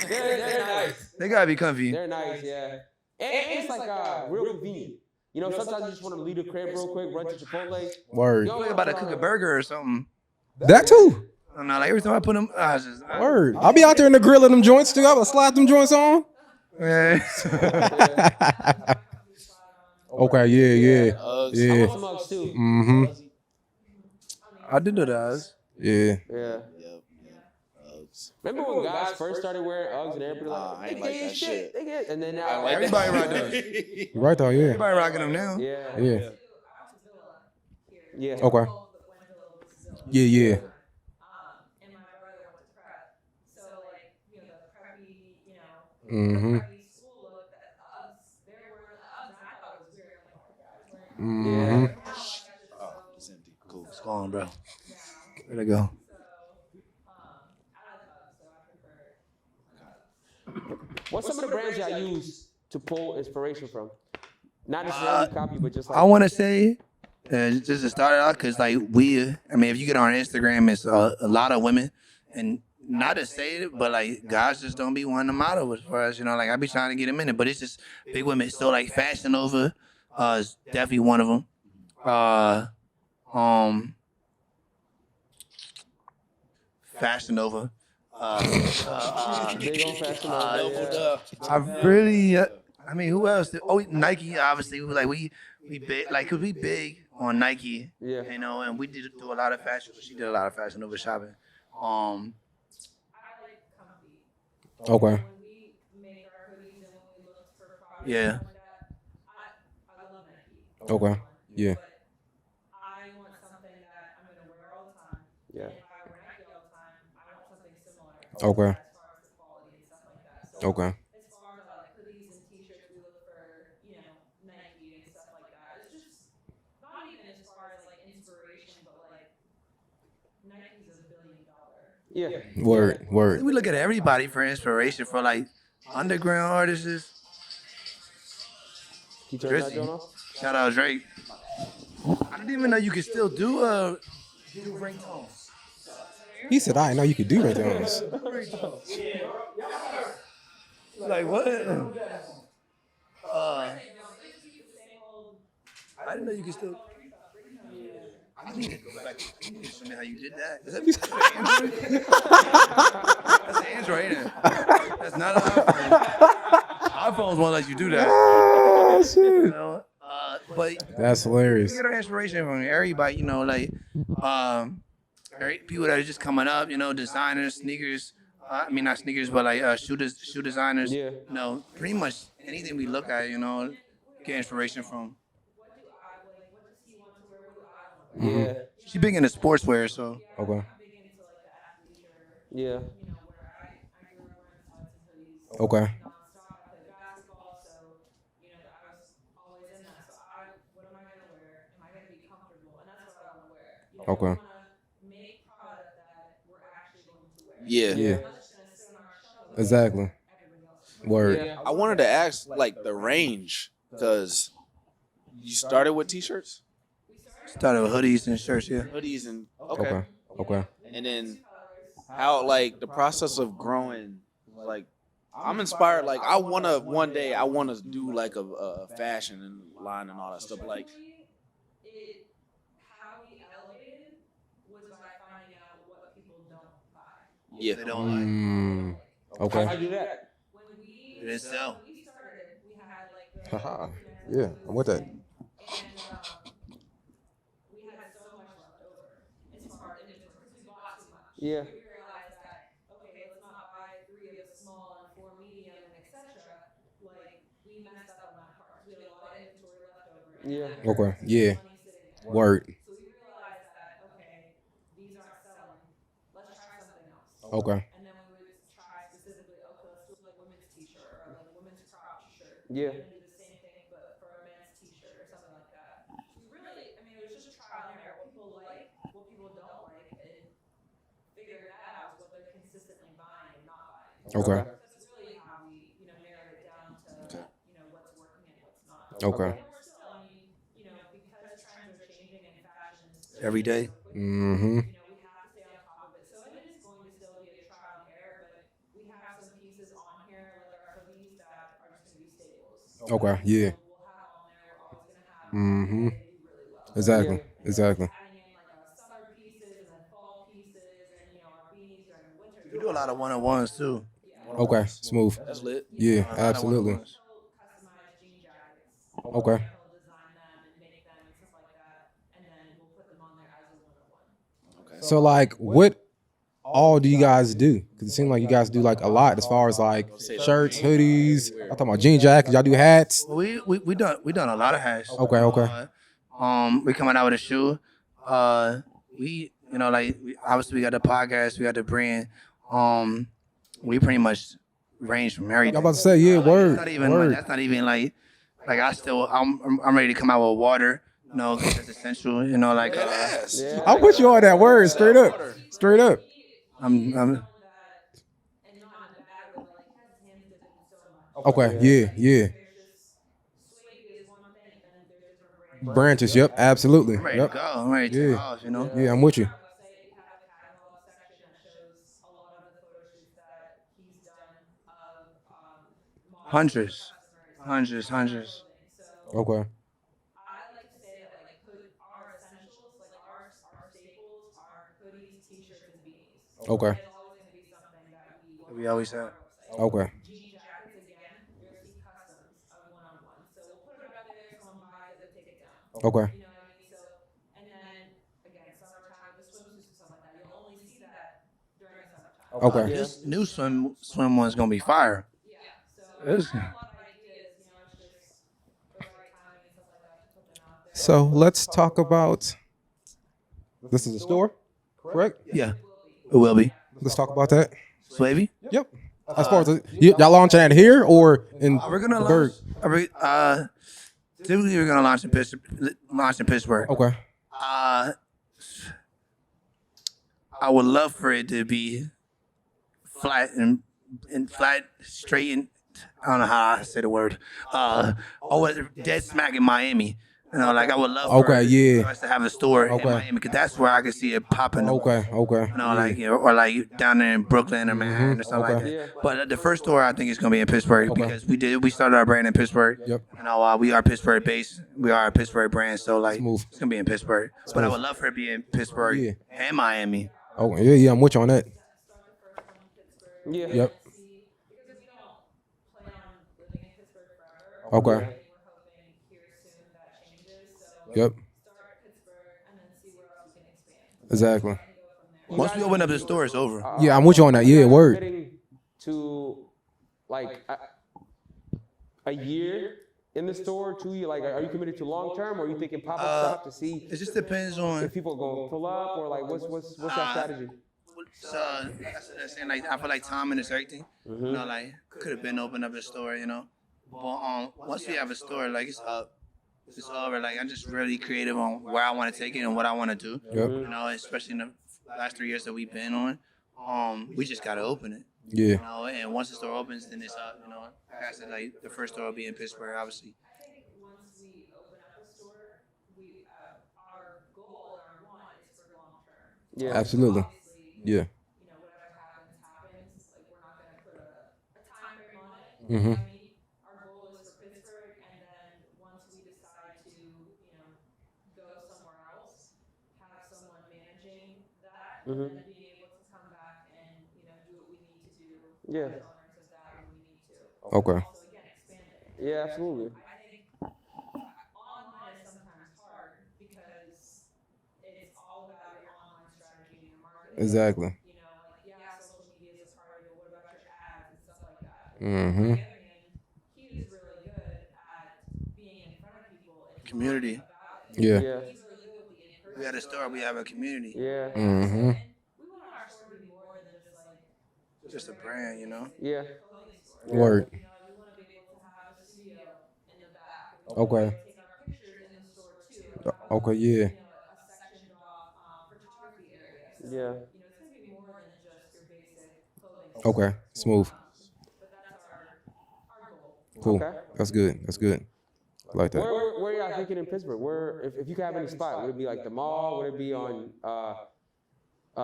They're nice.
They gotta be comfy.
They're nice, yeah. And it's like real convenient. You know, sometimes you just want to leave the crib real quick, run to Chipotle.
Word.
I'm about to cook a burger or something.
That too.
I'm not like every time I put them.
Word. I'll be out there in the grill of them joints too. I'll slap them joints on.
Yeah.
Okay, yeah.
Uggs.
Yeah.
I want some Uggs too.
Mm-hmm.
I did know that.
Yeah.
Yeah.
Yep. Uggs.
Remember when guys first started wearing Uggs and everybody like,
I ain't like that shit.
They get, and then now
I like
Everybody
that.
rock those.
You're right though, yeah.
Everybody rocking them now.
Yeah.
Yeah.
Yeah.
Okay. Yeah.
And my brother went to prep. So, like, you know, the preppy, you know,
Mm-hmm.
the preppy school look that Uggs, they were wearing the Uggs, and I thought it was weird. I'm like, oh my God,
Mm-hmm.
Oh, it's empty. Cool.
It's gone, bro. Where'd it go?
What's some of the brands y'all use to pull inspiration from? Not necessarily copy, but just like
I want to say, just to start it out, because like if you get on Instagram, it's a lot of women, and not to say it, but like guys just don't be wanting to model as far as, you know, like I be trying to get them in it, but it's just big women. So like Fashion Nova is definitely one of them. Fashion Nova.
big old Fashion Nova.
I really, I mean, who else? Nike, obviously. We big, like, cause we big on Nike,
Yeah.
you know, and we did do a lot of fashion. She did a lot of Fashion Nova shopping.
Okay.
Yeah.
Okay. Yeah.
I want something that I'm going to wear all the time.
Yeah.
And if I wear Nike all the time, I want something similar.
Okay.
As far as the quality and stuff like that. So
Okay.
as far as like hoodies and t-shirts, we look for, you know, Nike and stuff like that. It's just not even as far as like inspiration, but like Nike's $1 billion.
Yeah.
Word.
We look at everybody for inspiration for like underground artists.
Can you turn that joint off?
Shout out Drake. I didn't even know you could still do ringtones.
He said, I didn't know you could do that, Jones.
Like what? I didn't know you could still. I need to go back. You need to show me how you did that. Is that That's an Android, ain't it? That's not an iPhone. iPhones won't let you do that.
Oh, shit.
You know? But
That's hilarious.
we get our inspiration from everybody, you know, like people that are just coming up, you know, designers, sneakers. I mean, not sneakers, but like shoe designers.
Yeah.
You know, pretty much anything we look at, you know, get inspiration from.
Yeah.
She's big into sportswear, so.
Okay.
Yeah.
Okay. Okay.
Yeah.
Yeah. Exactly. Word.
Yeah.
I wanted to ask, like, the range, because you started with t-shirts,
Started with hoodies and shirts, yeah.
hoodies, and
Okay.
and then how, like, the process of growing, like, I'm inspired. Like, I wanna one day I wanna do like a fashion and line and all that stuff. Like,
How we elevated was by finding out what people don't buy.
yeah,
They don't like.
How
Okay.
you do that?
When we
It didn't sell.
we started, we had like the
Haha. Yeah, I'm with that.
and we had so much left over as far as inventory because we bought too much.
Yeah.
We realized that okay, let's not buy 3 of the small and 4 medium and etc. Like we messed up on that part. We had a lot of inventory left over. And
Yeah.
that
Okay.
hurt.
Yeah.
Money sitting there.
Word.
So we realized that okay, these aren't selling. Let's try something else.
Okay.
And then we would try specifically, okay, let's do like women's t-shirt or like women's crop shirt.
Yeah.
And do the same thing, but for a men's t-shirt or something like that. So really, I mean, it was just a trial and error. What people like, what people don't like, and figure that out is what they're consistently buying and not buying.
Okay.
That's really how we, you know, narrowed it down to, you know, what's working and what's not.
Okay.
And we're still, I mean, you know, because trends are changing and fashion is
Every day.
Mm-hmm.
you know, we have to stay on top of it. So it is going to still be a trial and error, but we have some pieces on here, like our hoodies, that are just going to be staples.
Okay. Yeah.
We'll have on there. We're always going to have
Mm-hmm.
they do really well.
Exactly. Exactly.
Adding in like summer pieces and then fall pieces, and you know our beanies during the winter.
We do a lot of one-on-ones too.
Okay. Smooth.
that's lit.
Yeah.
A lot of
Absolutely.
one-on-ones.
Customized jean jackets.
Okay.
Design
So like, what all do you guys do? Because it seems like you guys do like a lot as far as like shirts, hoodies. I'm talking about jean jackets. Y'all do hats.
We done a lot of hats.
Okay.
We coming out with a shoe. Obviously we got the podcast, we got the brand. We pretty much range from everything.
I'm about to say, yeah, word.
It's not even
word.
that's not even like I'm ready to come out with water. Cause that's essential.
I'm with you on that word. Straight up. I'm okay. Yeah. Branches. Yep. Absolutely.
I'm ready
Yep.
to go. I'm ready to take off.
Yeah, I'm with you.
Hundreds.
Okay. Okay.
We always have.
Okay. Okay. Okay.
This new swim one's gonna be fire.
So let's talk about. This is a store, correct?
Yeah, it will be.
Let's talk about that.
Swavy?
Yep. As far as y'all launching that here or in
We're gonna
Berg?
Typically, we're gonna launch in Pittsburgh.
Okay.
I would love for it to be flat and straight and I don't know how I say the word. Dead smack in Miami. I would love for us to have a store in Miami because that's where I could see it popping.
Okay.
Or down there in Brooklyn or Manhattan or something like that.
Yeah.
But the first store I think is gonna be in Pittsburgh because we started our brand in Pittsburgh.
Yep.
We are Pittsburgh based. We are a Pittsburgh brand, so
Smooth.
it's gonna be in Pittsburgh. But I would love for it to be in Pittsburgh and Miami.
Oh yeah, I'm with you on that.
Yeah.
Yep. Okay. Yep. Exactly.
Once we open up the store, it's over.
Yeah, I'm with you on that. Yeah, word.
Committing to like a year in the store, 2 years. Like, are you committed to long term, or are you thinking pop up stuff to see
It just depends on.
if people are gonna pull up, or like what's that strategy?
That's saying I feel like timing is everything. Could have been opened up a store, But once we have a store, it's up. It's over. I'm just really creative on where I want to take it and what I want to do.
Yep.
Especially in the last 3 years that we've been on. We just gotta open it.
Yeah.
And once the store opens, then it's up. Past it, the first store will be in Pittsburgh, obviously.
Once we open up a store, our goal, our want is for long term.
Yeah.
Absolutely. Yeah.
Whatever happens. We're not gonna put a time frame on it.
Mm-hmm.
Our goal is for Pittsburgh, and then once we decide to, go somewhere else, have someone managing that, and then be able to come back and do what we need to do.
Yeah.
As owners of that when we need to.
Okay.
Also, again, expand it.
Yeah, absolutely.
I think online is sometimes hard because it's all about your online strategy and your marketing.
Exactly.
Social media is hard, but what about your ads and stuff like that?
Mm-hmm.
He was really good at being in front of people and
Community.
Yeah.
Yeah.
he's really good with the in-person.
We had a store. We have a community.
Yeah.
Mm-hmm.
We want our store to be more than
Just a brand,
Yeah.
Word.
we want to be able to have a studio in the back.
Okay.
Take our pictures in the store too.
Okay. Yeah.
A sectioned off photography area. So,
Yeah.
it's going to be more than just your basic clothing store.
Okay. Smooth.
But that's our goal.
Cool.
Okay.
That's good. I like that.
Where y'all thinking in Pittsburgh? Where, if you could have any spot, would it be like the mall? Would it be on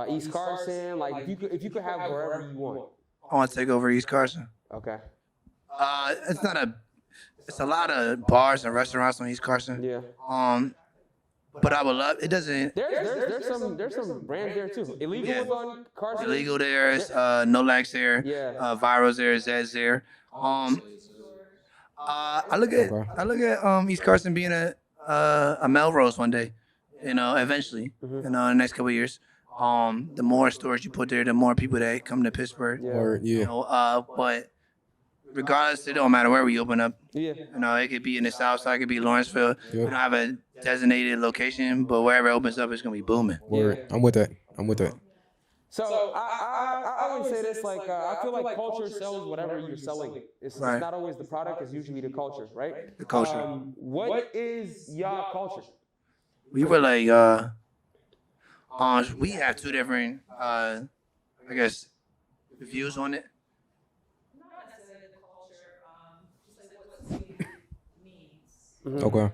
East Carson? Like, if you could have wherever you want.
I want to take over East Carson.
Okay.
It's a lot of bars and restaurants on East Carson.
Yeah.
But I would love. It doesn't.
There's some brands there too. Illegal was on Carson.
Illegal there. Nolax there.
Yeah.
Virals there. Zed's there. I look at East Carson being a Melrose one day. Eventually. In the next couple of years. The more stores you put there, the more people that come to Pittsburgh.
Word,
You
yeah.
know, but regardless, it don't matter where we open up.
Yeah.
You know, it could be in the South Side, it could be Lawrenceville.
Yeah.
We don't have a designated location, but wherever it opens up, it's gonna be booming.
Word. I'm with that.
So I always say this, like I feel like culture sells whatever you're selling. It's
Right.
not always the product; it's usually the culture, right?
The culture.
What is y'all culture?
We were like, we have two different, I guess, views on it.
Not necessarily the culture, just like what Sweden means.
Mhm.
Okay.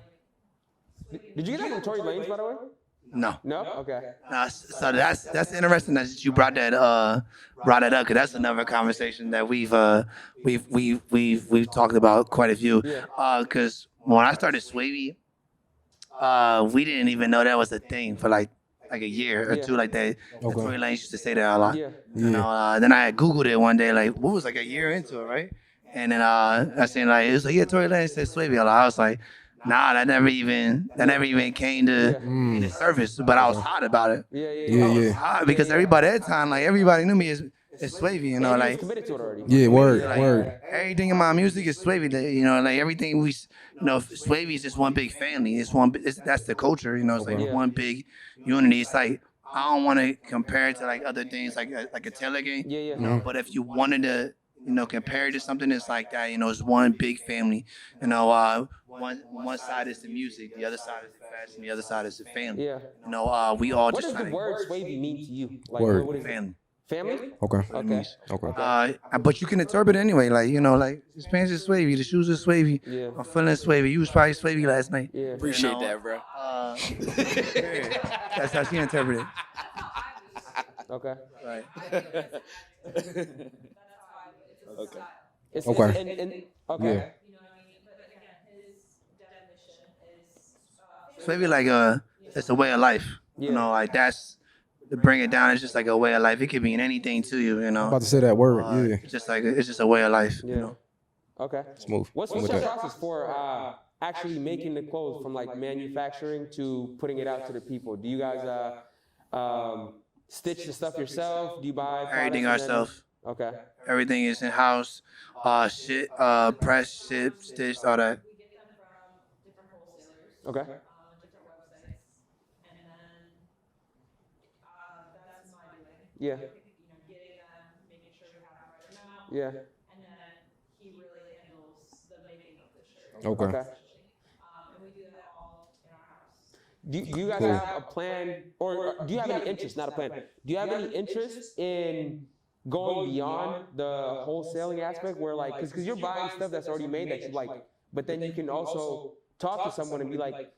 Did you get that from Tory Lanez, by the way?
No.
No. Okay.
So that's interesting that you brought that up, because that's another conversation that we've talked about quite a few.
Yeah.
Because when I started Swavy, we didn't even know that was a thing for like a year or two, like that.
Okay.
Tory Lanez used to say that a lot.
Yeah.
You know, then I had Googled it one day, like what was like a year into it, right? And then I seen like it was like, yeah, Tory Lanez said Swavy a lot. I was like, nah, that never even came to the surface. But I was hot about it.
Yeah.
Hot because everybody at that time, like everybody knew me as Swavy, you know,
And you was
like
committed to it already.
Yeah, word,
like,
word.
everything in my music is Swavy. You know, like everything Swavy is just one big family. That's the culture. You know, it's like
Yeah.
one big unity. It's like I don't want to compare it to like other things like a Taylor game.
Yeah.
You know, but if you wanted to, compare it to something that's like that, it's one big family. You know, one side is the music, the other side is the fashion, the other side is the family.
Yeah.
You know, we all
What
just
does
try
the
to
word Swavy mean to you? Like,
Word.
what is it?
family.
Family?
Okay.
Okay.
Okay.
But you can interpret it anyway, like like his pants is Swavy, the shoes are Swavy.
Yeah.
I'm feeling Swavy. You was probably Swavy last night.
Yeah.
Appreciate that, bro.
That's how she interpreted it.
Okay.
Right.
Okay.
It's,
Okay.
okay.
Yeah.
You know what I mean? But again, his definition is
Swavy like it's a way of life. You
Yeah.
know, like that's to bring it down. It's just like a way of life. It could mean anything to you. You know.
About to say that word. Yeah.
It's just like it's just a way of life.
Yeah.
You know.
Okay.
Smooth.
What's
I'm
your
with that.
process for actually making the clothes from like manufacturing to putting it out to the people? Do you guys stitch the stuff yourself? Do you buy
Everything
products and then-
ourselves.
Okay.
Everything is in house. Press, ship, stitched, all that.
we get them from different wholesalers,
Okay.
different websites, and then that's my doing.
Yeah.
Getting them, making sure we have the right amount,
Yeah.
and then he really handles the making of the shirt.
Okay.
Okay.
And we do that all in our house.
Do you guys
Cool.
have a plan, or do you have any interest? Not a plan. Do you have any interest in going beyond the wholesaling aspect, where like, because you're buying stuff that's already made that you like, but then you can also talk to someone and be like,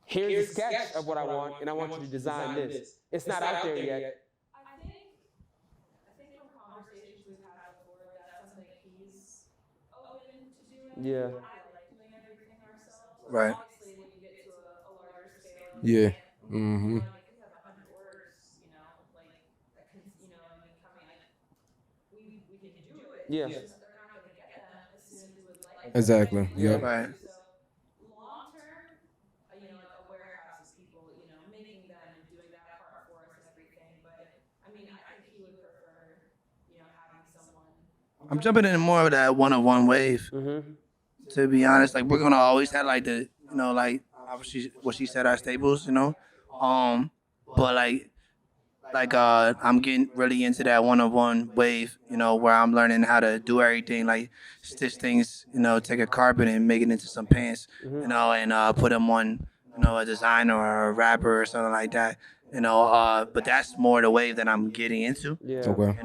here's a sketch of what I want, and I want you to design this. It's not out there yet.
I think from conversations we've had before, that's something he's open to doing.
Yeah.
I like doing everything ourselves.
Right.
Obviously, when you get to a larger scale,
Yeah.
you
Mm-hmm.
know, like if you have 100 orders, like that can, coming, like we can do it.
Yeah.
It's just they're not going to get them as soon as we would like.
Exactly. Yeah.
Right.
So long term, like a warehouse is people, making them and doing that part for us and everything. But I mean, I think he would prefer, having someone.
I'm jumping in more of that one-on-one wave.
Mm-hmm.
To be honest, like we're gonna always have like the, like what she said, our staples, but like I'm getting really into that one-on-one wave, where I'm learning how to do everything, like stitch things, take a carpet and make it into some pants, and put them on, a designer or a rapper or something like that, but that's more the wave that I'm getting into,
Yeah.
Okay.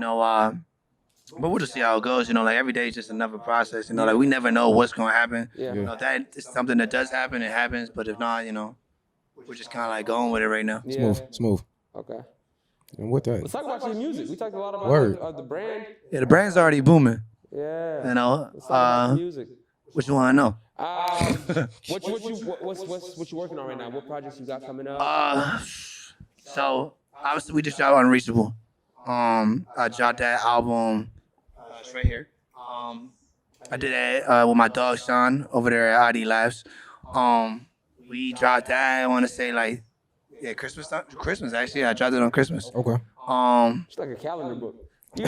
but we'll just see how it goes, like every day is just another process, like we never know what's gonna happen.
Yeah.
That is something that does happen, it happens, but if not, we're just kind of like going with it right now.
Yeah.
Smooth.
Okay.
And with that.
Let's talk about your music. We talked a lot about
Word.
the brand.
Yeah, the brand's already booming.
Yeah.
Let's
Let's talk about the music.
what you want to know?
What you working on right now? What projects you got coming up?
So obviously we just dropped Unreachable. I dropped that album. It's right here. I did that with my dog Sean over there at ID Labs. We dropped that. I want to say like Yeah, Christmas time. Christmas actually, I dropped it on Christmas.
Okay.
It's like a calendar book.
No.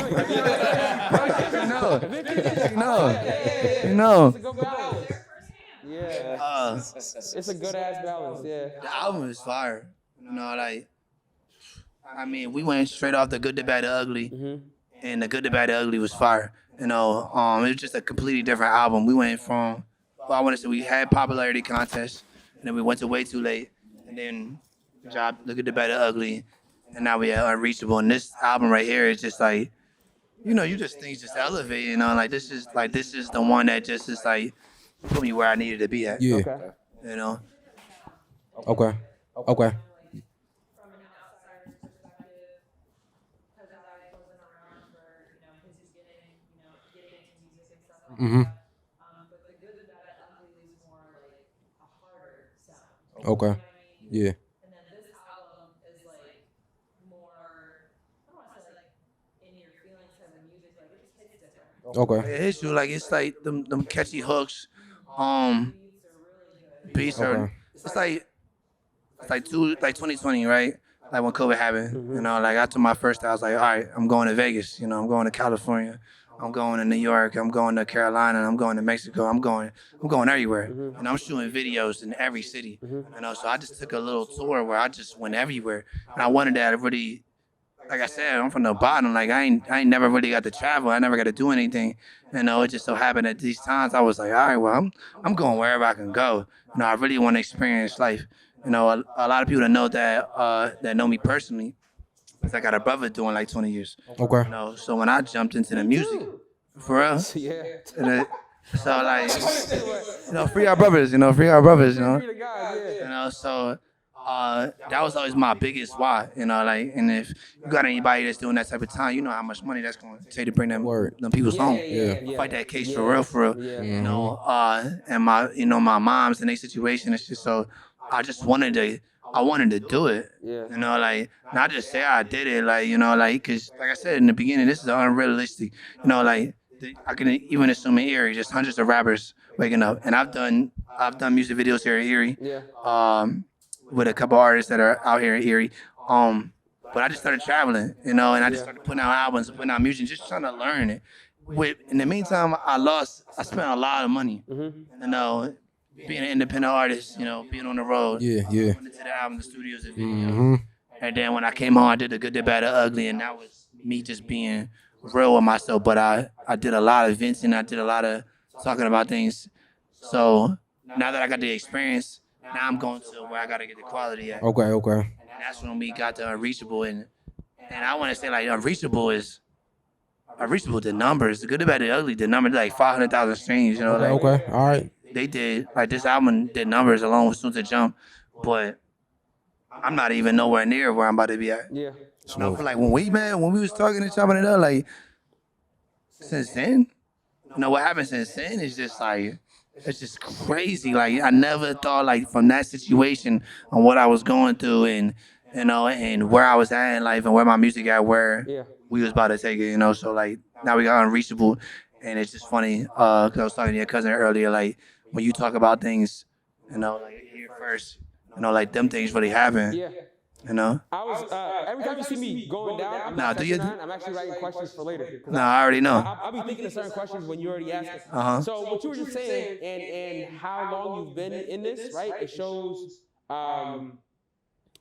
It's a good balance. Yeah. It's a good ass balance. Yeah.
The album is fire. You know, like, I mean, we went straight off the Good, the Bad, the Ugly, and the Good, the Bad, the Ugly was fire. You know, it was just a completely different album. We went from, well, I want to say we had popularity contests, and then we went to Way Too Late, and then dropped the Good, the Bad, the Ugly, and now we are Unreachable. And this album right here is just like, you know, you just things just elevate. You know, like this is the one that just is like put me where I needed to be at.
Yeah.
Okay.
You know.
Okay. Okay.
From an outsider's perspective, because I wasn't around for, because he's getting into music and stuff like
Mhm.
that. But the Good, the Bad, the Ugly is more like a harder sound.
Okay.
You know what I mean?
Yeah.
And then this album is like more, I don't want to say like in your feelings type of music, like it just hits different.
Okay.
It's true. Like it's like them catchy hooks.
Beats are really good.
Beats are. It's like 2020, right? Like when COVID happened. You know, like after my first day, I was like, all right, I'm going to Vegas. You know, I'm going to California. I'm going to New York. I'm going to Carolina. I'm going to Mexico. I'm going everywhere. And I'm shooting videos in every city. You know, so I just took a little tour where I just went everywhere. And I wanted that really. Like I said, I'm from the bottom. Like I ain't never really got to travel. I never got to do anything. You know, it just so happened at these times I was like, all right, well, I'm going wherever I can go. You know, I really want to experience life. You know, a lot of people that know that know me personally, because I got a brother doing like 20 years.
Okay.
You know, so when I jumped into the music, for real.
Yeah.
So like, free our brothers. You know.
Free the guys, yeah.
You know, so. That was always my biggest why, you know, like, and if you got anybody that's doing that type of time, you know how much money that's going to take to bring them people's home.
Yeah.
Fight that case for real.
Yeah.
You know, and my mom's in their situation, it's just so, I wanted to do it.
Yeah.
You know, like, not just say I did it, like, you know, like, cause like I said in the beginning, this is unrealistic, you know, like, I can even assume in Erie, just hundreds of rappers waking up, and I've done music videos here in Erie.
Yeah.
With a couple artists that are out here in Erie. But I just started traveling, you know, and I just started putting out albums and putting out music, just trying to learn it. In the meantime, I spent a lot of money, you know, being an independent artist, you know, being on the road.
Yeah.
Going into the album, the studios, the videos. And then when I came home, I did the Good, the Bad, the Ugly, and that was me just being real with myself. But I did a lot of venting, I did a lot of talking about things. So now that I got the experience, now I'm going to where I gotta get the quality at.
Okay.
And that's when we got the Unreachable, and I want to say like Unreachable, the numbers, the Good, the Bad, the Ugly, the number like 500,000 streams. You know,
Okay. All right.
They did like this album did numbers alone with Soon to Jump, but I'm not even nowhere near where I'm about to be at.
Yeah.
You know, like when we was talking and chopping it up, like since then, you know what happened since then is just like. It's just crazy. Like I never thought like from that situation on what I was going through and you know and where I was at in life and where my music at where we was about to take it, you know. So like now we got Unreachable, and it's just funny because I was talking to your cousin earlier, like when you talk about things, you know, like here first, you know, like them things really happen.
Yeah.
You know?
I was every time you see me going down, I'm
Nah,
not I'm actually writing questions for later.
Nah, I already know.
I'll be thinking of certain questions when you already asked it. So what you were just saying and how long you've been in this, right? It shows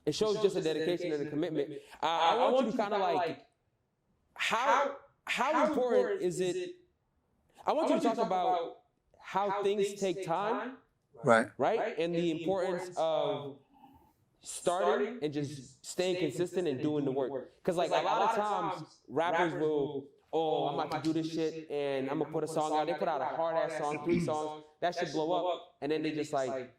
just a dedication and a commitment. I want you to kind of like how important is it? I want you to talk about how things take time,
right?
And the importance of starting and just staying consistent and doing the work. Because like a lot of times rappers will, I'm about to do this shit and I'm gonna put a song out. They put out a hard ass song, 3 songs, that should blow up, and then they just like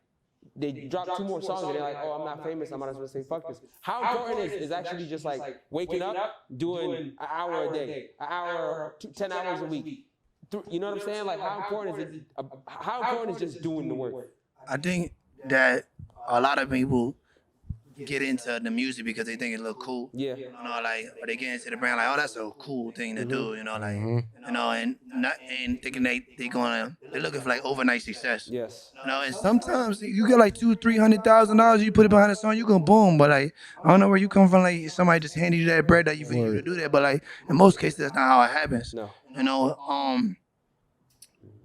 they drop 2 more songs and they're like, I'm not famous, I might as well say fuck this. How important is actually just like waking up, doing an hour a day, an hour, 10 hours a week? You know what I'm saying? Like how important is just doing the work?
I think that a lot of people get into the music because they think it look cool.
Yeah.
You know, like, or they get into the brand like, oh, that's a cool thing to do. You know, like, you know, and thinking they're looking for like overnight success.
Yes.
You know, and sometimes you get like $200,000-$300,000, you put it behind a song, you gonna boom. But like, I don't know where you come from. Like, somebody just handed you that bread that you for you to do that. But like, in most cases, that's not how it happens.
No.
You know,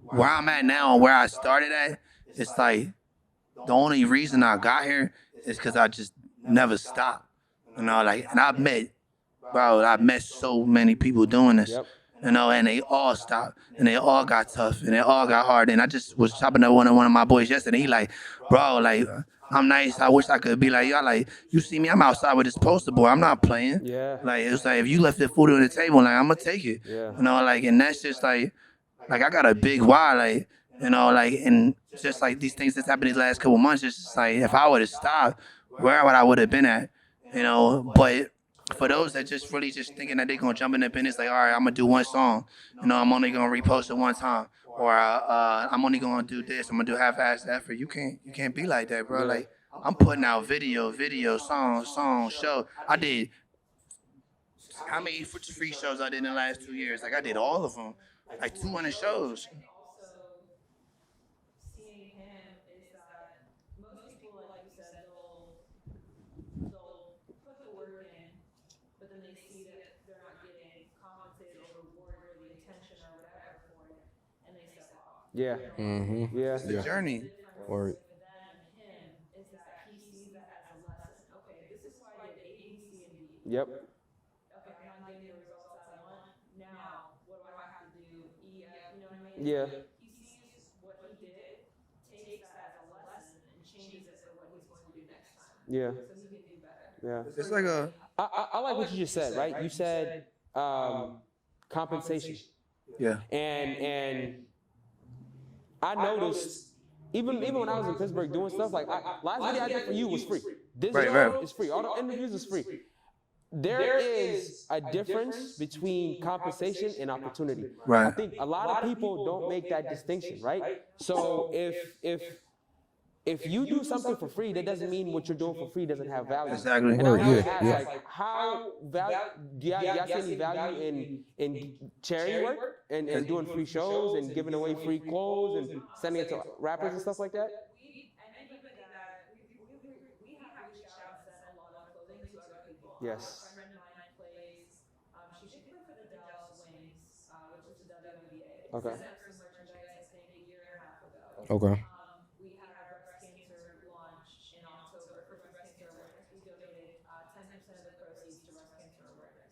where I'm at now and where I started at, it's like the only reason I got here is because I just never stopped. You know, like, and I've met so many people doing this.
Yep.
You know, and they all stopped, and they all got tough, and they all got hard. And I just was chopping up one of my boys yesterday. He like, bro, like, I'm nice. I wish I could be like y'all. Like, you see me, I'm outside with this poster board. I'm not playing.
Yeah.
Like, it's like if you left the food on the table, like, I'm gonna take it.
Yeah.
You know, like, and that's just like I got a big why, like, you know, like, and just like these things that's happened these last couple months, it's just like if I would have stopped, where would I would have been at, you know? But for those that just really just thinking that they're gonna jump in the business, like, all right, I'm gonna do one song, you know, I'm only gonna repost it one time, or I'm only gonna do this, I'm gonna do half-assed effort. You can't be like that, bro. Like, I'm putting out video, song, show. I did how many free shows I did in the last 2 years? Like, I did all of them, like 200 shows.
Yeah.
Mm-hmm.
Yeah.
It's the journey.
Or
Yep. Yeah. Yeah. Yeah.
It's like a
I like what you just said, right? You said compensation.
yeah.
And I noticed even when I was in Pittsburgh doing stuff like last video I did for you was free. This video is free. All the interviews is free. There is a difference between compensation and opportunity.
Right.
I think a lot of people don't make that distinction, right? So if you do something for free, that doesn't mean what you're doing for free doesn't have value.
Exactly.
And I wanna
Yeah,
ask,
yeah.
like, how value do y'all see any value in charity work and doing free shows and giving away free clothes and sending it to rappers and stuff like that? Yes. Okay.
okay.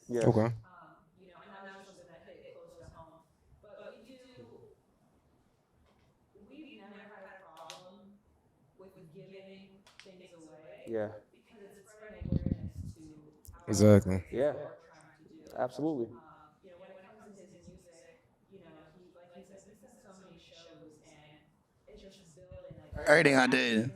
Yes.
Okay.
Yeah.
Exactly.
Yeah. Absolutely.
Everything I did.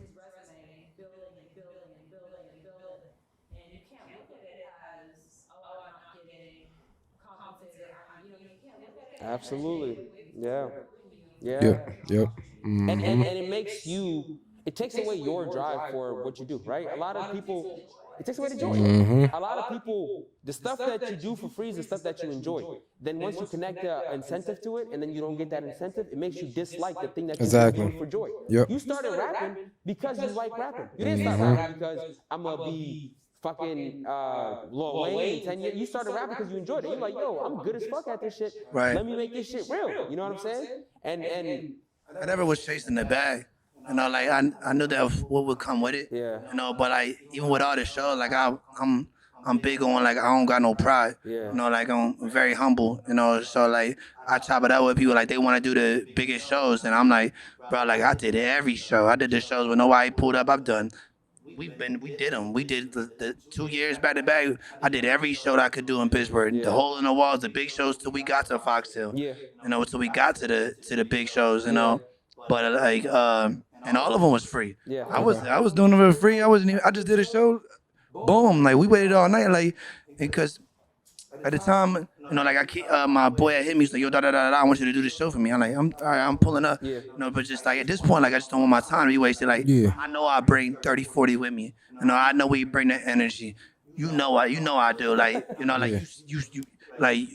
Absolutely. Yeah. Yeah.
Yep. Mm-hmm.
And it makes you, it takes away your drive for what you do, right? A lot of people, it takes away the joy. A lot of people, the stuff that you do for free is the stuff that you enjoy. Then once you connect the incentive to it and then you don't get that incentive, it makes you dislike the thing that you're doing for joy.
Yep.
You started rapping because you like rapping. You didn't start rapping because I'm going to be fucking Lil Wayne in 10 years. You started rapping because you enjoyed it. You're like, yo, I'm good as fuck at this shit.
Right.
Let me make this shit real. You know what I'm saying? And
I never was chasing the bag. You know, like I knew that what would come with it.
Yeah.
You know, but like even with all the shows, like I'm big on like I don't got no pride.
Yeah.
You know, like I'm very humble. You know, so like I chop it up with people like they want to do the biggest shows, and I'm like, bro, like I did every show. I did the shows when nobody pulled up. I've done. We did them. We did the 2 years back to back. I did every show that I could do in Pittsburgh.
Yeah.
The hole in the walls, the big shows till we got to Fox Hill.
Yeah.
You know, till we got to the big shows. You know, but like and all of them was free.
Yeah.
I was doing them for free. I just did a show. Boom! Like we waited all night. Like because At the time, like my boy had hit me. He's like, yo, I want you to do this show for me. I'm like, all right, I'm pulling up.
Yeah.
But just like at this point, like I just don't want my time to be wasted. Like, I know I bring 30, 40 with me. I know we bring that energy. You know I do. Like, like you like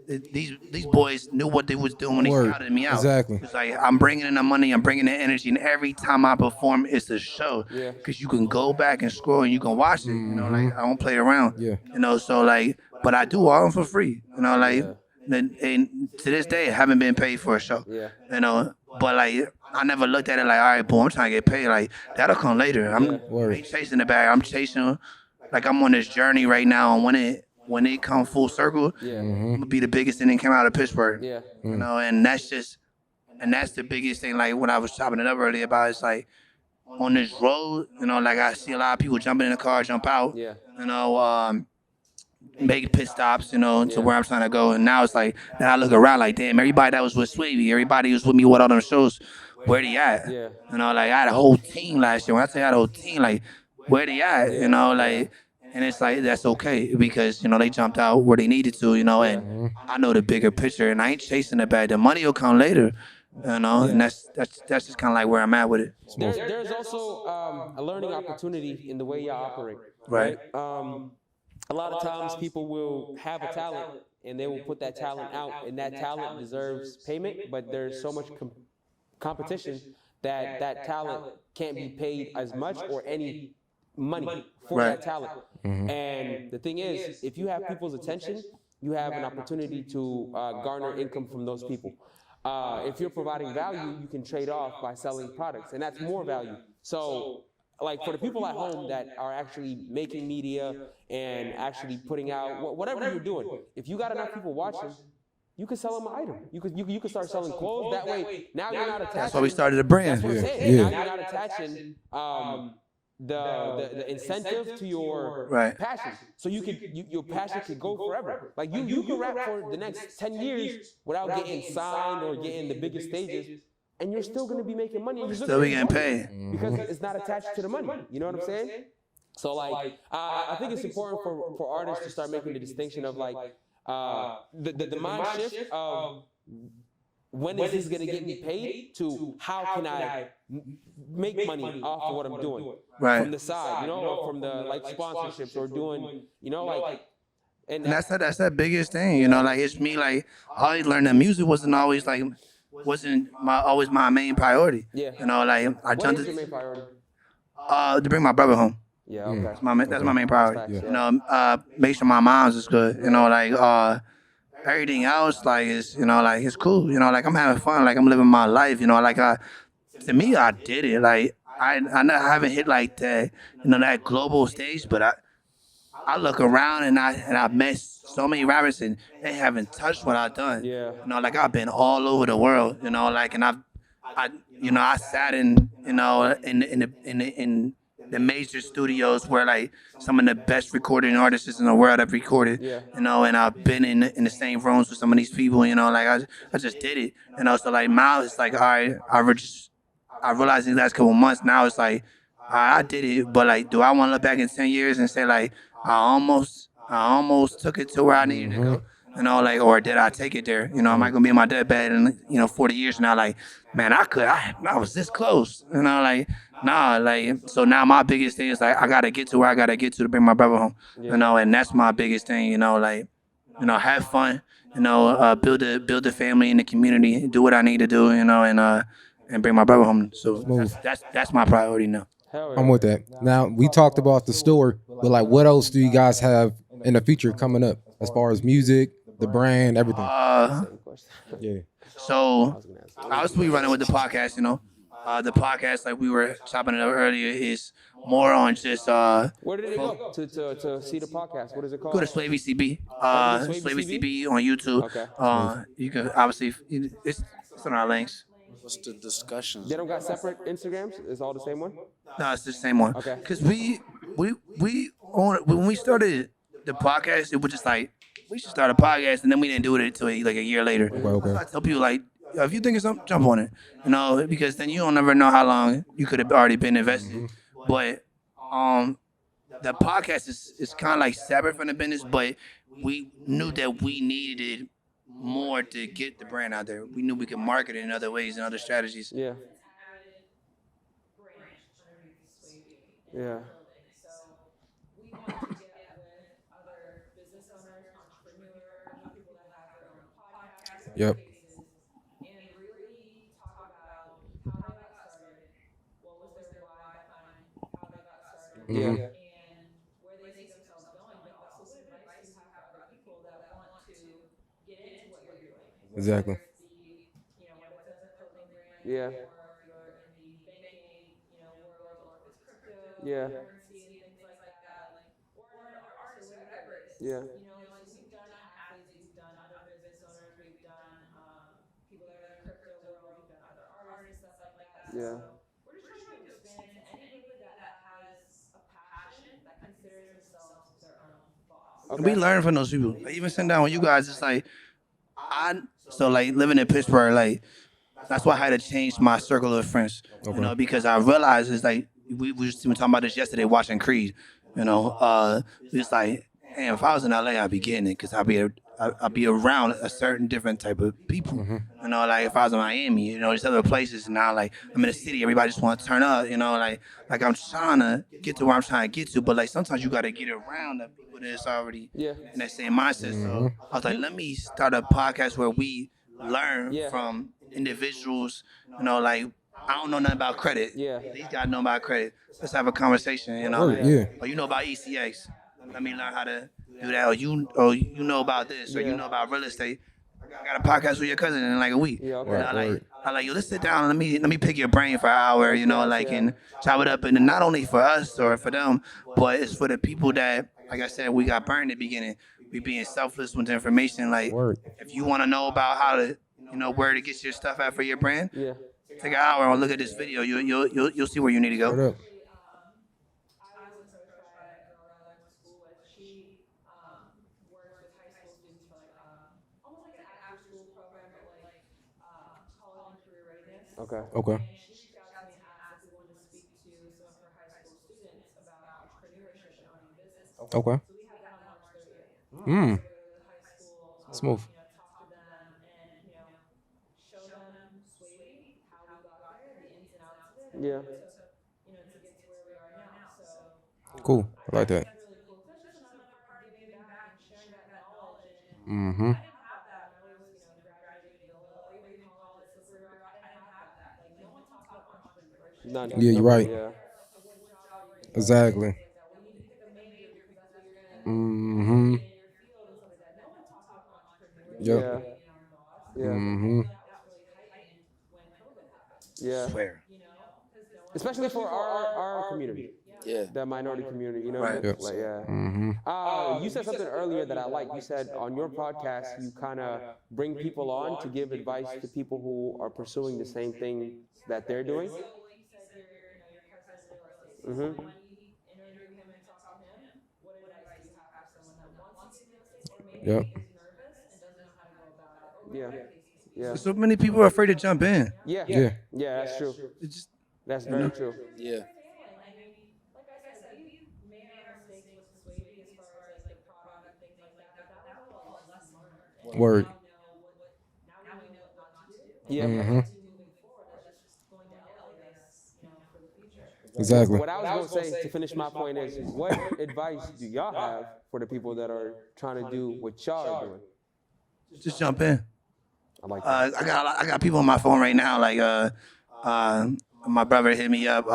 these boys knew what they was doing when they scouted me out.
Exactly.
It's like I'm bringing in the money, I'm bringing the energy, and every time I perform, it's a show.
Yeah.
Because you can go back and scroll and you can watch it. Like I don't play around.
Yeah.
So like, but I do all of them for free. Like, and to this day, I haven't been paid for a show.
Yeah.
But like I never looked at it like, all right, boy, I'm trying to get paid. Like that'll come later. I ain't chasing the bag. I'm chasing. Like I'm on this journey right now, and when it come full circle, I'm gonna be the biggest thing that came out of Pittsburgh.
Yeah.
And that's the biggest thing. Like when I was chopping it up earlier about, it's like on this road, like I see a lot of people jumping in the car, jump out.
Yeah.
Make pit stops, to where I'm trying to go. And now it's like, then I look around like, damn, everybody that was with Swavey, everybody who was with me with all them shows, where they at?
Yeah.
Like I had a whole team last year. When I say I had a whole team, like where they at? Like, and it's like, that's okay because, they jumped out where they needed to, and I know the bigger picture and I ain't chasing the bag. The money will come later, and that's just kind of like where I'm at with it.
There's also a learning opportunity in the way y'all operate.
Right.
A lot of times people will have a talent and they will put that talent out, and that talent deserves payment, but there's so much competition that talent can't be paid as much or any money for that talent. And the thing is, if you have people's attention, you have an opportunity to garner income from those people. If you're providing value, you can trade off by selling products, and that's more value. So, like for the people at home that are actually making media and actually putting out whatever you're doing, if you got enough people watching, you can sell them an item. You could start selling clothes. That way, now you're not attaching.
That's why we started a brand.
That's what I'm saying. Now you're not attaching the incentive to your passion. So your passion could go forever. Like you can rap for the next 10 years without getting signed or getting the biggest stages, and you're still going to be making money. And you're
still be getting paid.
Because it's not attached to the money. You know what I'm saying? So like, I think it's important for artists to start making the distinction of like, the mind shift of when is this going to get me paid to how can I make money off of what I'm doing from the side, or from the like sponsorships or doing, like. And
that's that biggest thing, like it's me, like I learned that music wasn't always my main priority.
Yeah.
Like I jumped.
What is your main priority?
To bring my brother home.
Yeah, okay.
That's my main priority. Make sure my mom's is good. Like everything else, like is like it's cool. Like I'm having fun. Like I'm living my life. Like to me, I did it. Like I haven't hit like that, that global stage, but I look around and I met so many rappers and they haven't touched what I've done.
Yeah.
Like I've been all over the world. Like and I sat in the major studios where like some of the best recording artists in the world have recorded, and I've been in the same rooms with some of these people, like I just did it, so like now it's like, all right, I realized in the last couple of months now it's like, I did it, but like, do I want to look back in 10 years and say like, I almost took it to where I needed to go? Like, or did I take it there? Am I gonna be in my deathbed in 40 years from now? Like, man, I was this close. Like, nah, like, so now my biggest thing is like, I gotta get to where I gotta get to bring my brother home. And that's my biggest thing. Like, have fun. Build a family in the community. Do what I need to do. And bring my brother home. So that's my priority now.
I'm with that. Now we talked about the store, but like, what else do you guys have in the future coming up as far as music, the brand, everything? Yeah.
So I was running with the podcast. The podcast, like we were chopping it up earlier, is more on just
where did it go to see the podcast? What is it called?
Go to Swavey CB. Swavey CB on YouTube.
Okay.
You can obviously it's on our links.
What's the discussions?
They don't got separate Instagrams? It's all the same one?
No, it's the same one.
Okay.
Because when we started the podcast, it was just like, we should start a podcast, and then we didn't do it until like a year later.
Okay.
I tell people like, if you think of something, jump on it. Because then you don't never know how long you could have already been invested. But the podcast is kind of like separate from the business, but we knew that we needed more to get the brand out there. We knew we could market it in other ways and other strategies.
Yeah. Yeah.
Yep.
Yeah.
Exactly.
Yeah. Yeah. Yeah. Yeah. Okay.
We learn from those people. Like, even sitting down with you guys, it's like living in Pittsburgh, like that's why I had to change my circle of friends.
Okay.
You know, because I realized it's like we were just even talking about this yesterday watching Creed. You know, it's like, damn, if I was in LA, I'd be getting it because I'd be around a certain different type of people. You know, like if I was in Miami, you know, there's other places, and now like I'm in the city, everybody just want to turn up. You know, like I'm trying to get to where I'm trying to get to, but like sometimes you got to get around the people that's already in that same mindset. So I was like, let me start a podcast where we learn from individuals. You know, like I don't know nothing about credit.
Yeah.
These guys know about credit. Let's have a conversation. You know, or you know about ECX. Let me learn how to do that. Or you know about this, or you know about real estate. I got a podcast with your cousin in like a week.
Yeah, okay.
And I like, yo, let's sit down and let me pick your brain for an hour, you know, like and chop it up. And not only for us or for them, but it's for the people that, like I said, we got burned in the beginning. We being selfless with the information. Like, if you want to know about how to, you know, where to get your stuff at for your brand, take an hour and look at this video. You'll see where you need to go.
Okay.
Okay. Okay. Smooth.
Yeah.
Cool. I like that. Mm-hmm.
None.
Yeah, you're right.
Yeah.
Exactly. Mm-hmm. Yep.
Yeah.
Mm-hmm.
Yeah.
Swear.
Especially for our community.
Yeah.
That minority community, you know?
Right.
Yep.
Like, yeah.
Mm-hmm.
You said something earlier that I like. You said on your podcast, you kind of bring people on to give advice to people who are pursuing the same thing that they're doing. Mm-hmm.
Yep.
Yeah. Yeah.
So many people are afraid to jump in.
Yeah.
Yeah.
Yeah, that's true.
It's just,
That's very true.
Yeah.
Word.
Yeah.
Mm-hmm. Exactly.
What I was going to say to finish my point is, what advice do y'all have for the people that are trying to do what y'all are doing?
just jump in.
I like that.
I got people on my phone right now. Like my brother hit me up.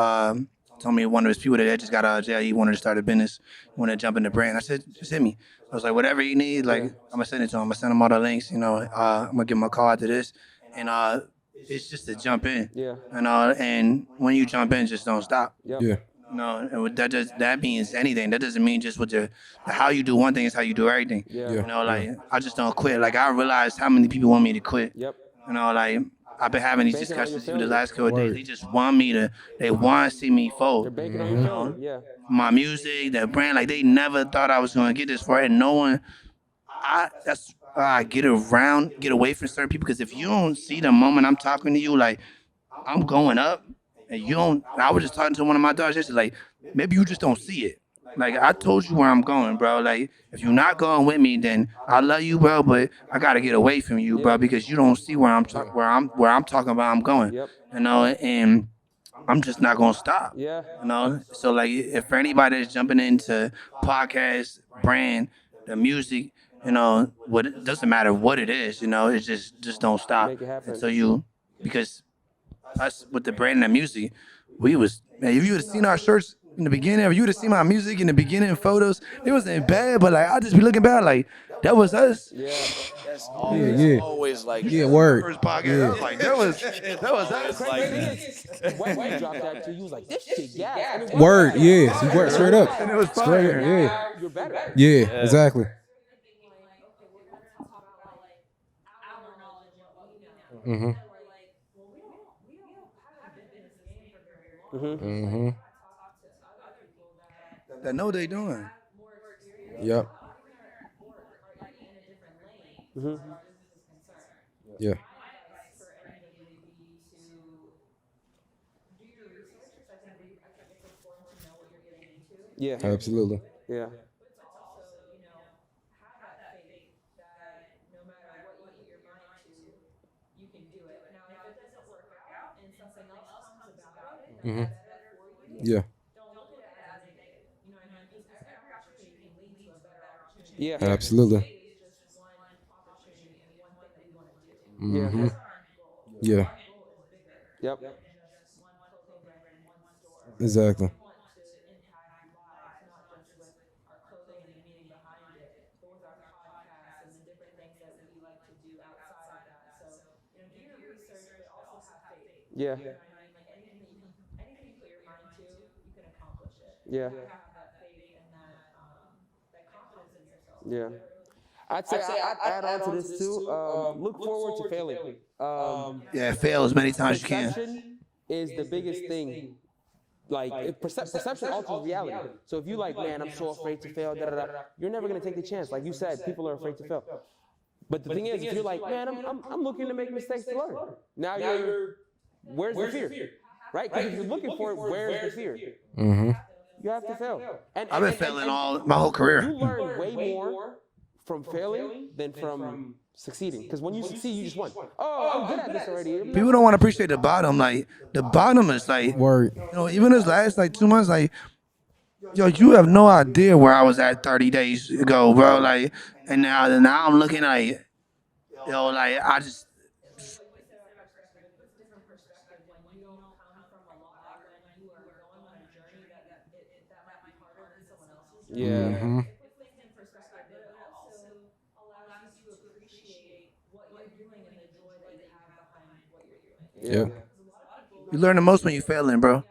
Told me one of his people that just got out of jail. He wanted to start a business. He wanted to jump in the brand. I said, just hit me. I was like, whatever you need, like I'm gonna send it to him. I'm gonna send him all the links. You know, I'm gonna give him a call after this, and it's just to jump in.
Yeah.
You know, and when you jump in, just don't stop.
Yep.
Yeah.
You know, and that means anything. That doesn't mean just with the how you do one thing is how you do everything.
Yeah.
You know, like I just don't quit. Like I realized how many people want me to quit.
Yep.
You know, like I've been having these
Banking on
discussions
your
through the last couple of days.
Word.
They just want me to. They want to see me
They're
fold.
banking on your phone. Yeah.
My music, the brand, like they never thought I was gonna get this far, and no one. That's why I get away from certain people, because if you don't see the moment I'm talking to you, like I'm going up, and you don't. I was just talking to one of my daughters yesterday, like maybe you just don't see it. Like I told you where I'm going, bro. Like if you're not going with me, then I love you, bro. But I gotta get away from you, bro, because you don't see where I'm talking about. I'm going,
Yep.
you know, and I'm just not gonna stop.
Yeah.
You know, so like if for anybody that's jumping into podcast, brand, the music, you know, what it doesn't matter what it is, you know, it's just don't stop
Make it happen.
until you because us with the brand and the music, we was man, if you would have seen our shirts in the beginning, or you would have seen my music in the beginning photos, it wasn't bad, but like I just be looking back like that was us.
Yeah.
That's
Yeah.
always like
Yeah, word.
First podcast, I was like that was us.
Like, when you dropped that too, you was like, this shit gas. And it was
Word,
gas.
yeah. You work straight up.
And it was
Straight
fire.
up, yeah.
Now you're better.
Yeah, exactly. Mhm. Mhm.
That know what they doing.
Yep.
Mhm.
Yeah.
Yeah.
Absolutely.
Yeah.
Mhm. Yeah.
Yeah.
Absolutely.
Yeah.
Mhm. Yeah.
Yep.
Exactly.
Yeah. Yeah. Yeah. I'd say I'd add on to this too. Look forward to failing.
Yeah, fail as many times as you can.
Perception is the biggest thing. Like perception alters reality. So if you like, man, I'm so afraid to fail, you're never gonna take the chance. Like you said, people are afraid to fail. But the thing is, if you're like, man, I'm looking to make mistakes to learn. Now where's the fear? Right? Because if you're looking for it, where's the fear?
Mhm.
You have to fail. And
I've been failing all my whole career.
You learn way more from failing than from succeeding. Because when you succeed, you just won. Oh, I'm good at this already.
People don't want to appreciate the bottom. Like the bottom is like,
Word.
you know, even this last like 2 months, like, yo, you have no idea where I was at 30 days ago, bro. Like, and now I'm looking like, yo, like I just.
Yeah.
Mhm. Yep.
You learn the most when you failing, bro.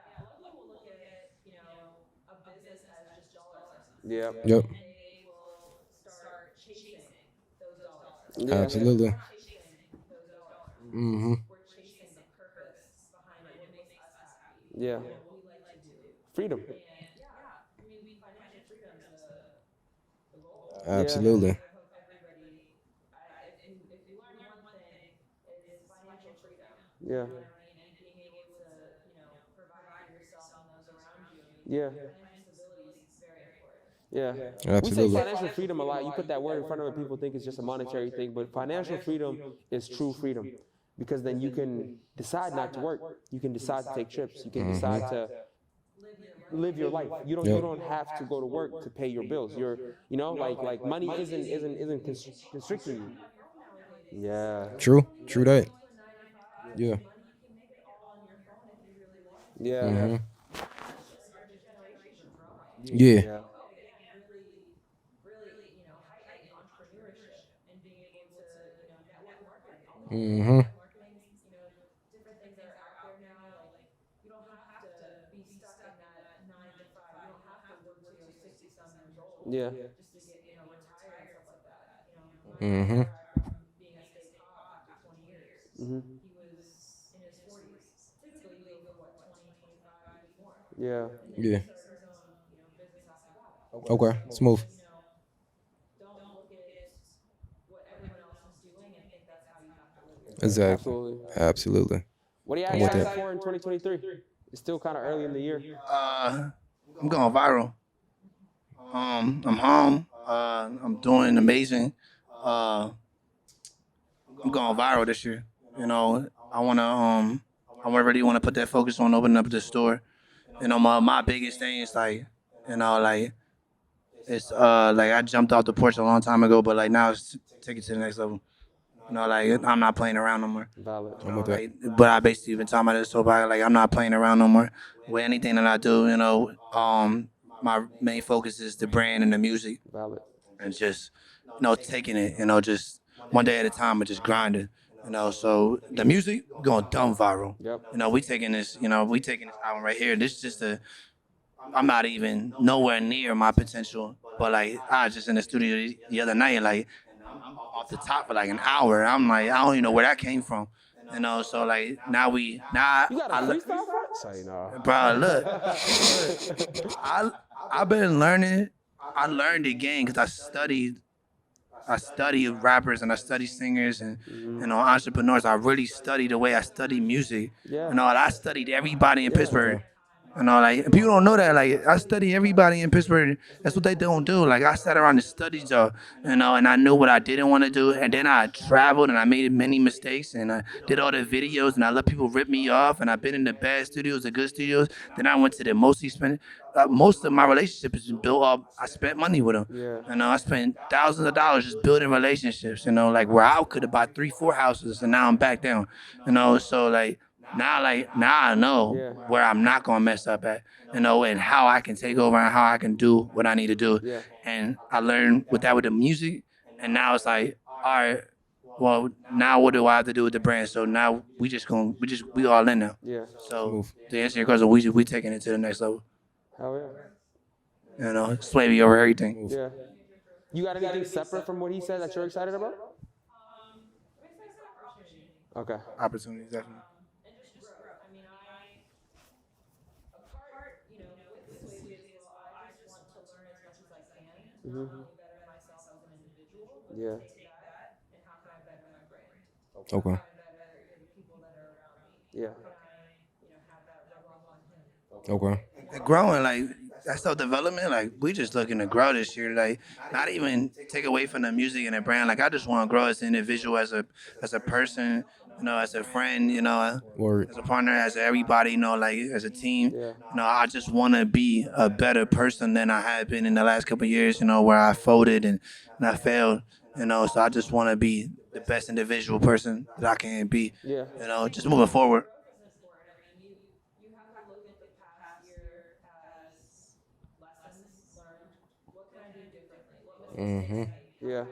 Yeah.
Yep.
Yeah.
Absolutely. Mhm.
Yeah. Freedom.
Absolutely.
Yeah. Yeah. Yeah. We say
Absolutely.
financial freedom a lot. You put that word in front of it, people think it's just a monetary thing, but financial freedom is true freedom. Because then you can decide not to work. You can decide to take trips. You can decide to live your life. You don't have to go to work to pay your bills. Like money isn't constricting you. Yeah.
True. True that. Yeah.
Yeah.
Mhm. Yeah. Mhm.
Yeah.
Mhm.
Mhm. Yeah.
Yeah. Okay. Smooth. Exactly.
Absolutely.
Absolutely.
What are you
I'm with
excited
that.
for in 2023? It's still kind of early in the year.
I'm going viral. I'm home. I'm doing amazing. I'm going viral this year. You know, I really want to put that focus on opening up the store. You know, my biggest thing is like, you know, like it's like I jumped off the porch a long time ago, but like now it's take it to the next level. You know, like I'm not playing around no more.
Valid.
You know, like, but I basically been talking about this so bad. Like I'm not playing around no more with anything that I do. You know, my main focus is the brand and the music,
Valid.
and just taking it. You know, just one day at a time and just grinding. You know, so the music going dumb viral.
Yep.
You know, we taking this album right here. This is just I'm not even nowhere near my potential. But like I was just in the studio the other night, like I'm off the top for like an hour. I'm like, I don't even know where that came from. You know, so like now
You got a freestyle part? Sorry, no.
bro, look, I've been learning. I learned the game because I study rappers and I study singers and entrepreneurs. I really study the way I study music.
Yeah.
You know, I studied everybody in Pittsburgh. You know, like people don't know that. Like I study everybody in Pittsburgh. That's what they don't do. Like I sat around and studied, though. You know, and I knew what I didn't want to do. And then I traveled and I made many mistakes and I did all the videos and I let people rip me off. And I've been in the bad studios, the good studios. Then I went to the most expensive. Most of my relationship has been built up. I spent money with them.
Yeah.
You know, I spent thousands of dollars just building relationships. You know, like where I could have bought 3-4 houses and now I'm back down. You know, so like. Now I know where I'm not gonna mess up at, you know, and how I can take over and how I can do what I need to do.
Yeah.
And I learned with the music, and now it's like, all right, well, now what do I have to do with the brand? So now we all in now.
Yeah.
So to answer your question, we taking it to the next level.
Hell yeah.
You know, slavery over everything.
Yeah. You got anything separate from what he said that you're excited about? Okay.
Opportunities, definitely.
Mm-hmm. Yeah.
Okay.
Yeah.
Okay.
Growing, like that self-development, like we just looking to grow this year, like not even take away from the music and the brand. Like I just want to grow as an individual, as a person, you know, as a friend, you know, as a partner, as everybody, you know, like as a team.
Yeah.
You know, I just want to be a better person than I have been in the last couple of years, you know, where I folded and I failed, you know, so I just want to be the best individual person that I can be,
Yeah.
you know, just moving forward.
Mm-hmm.
Yeah.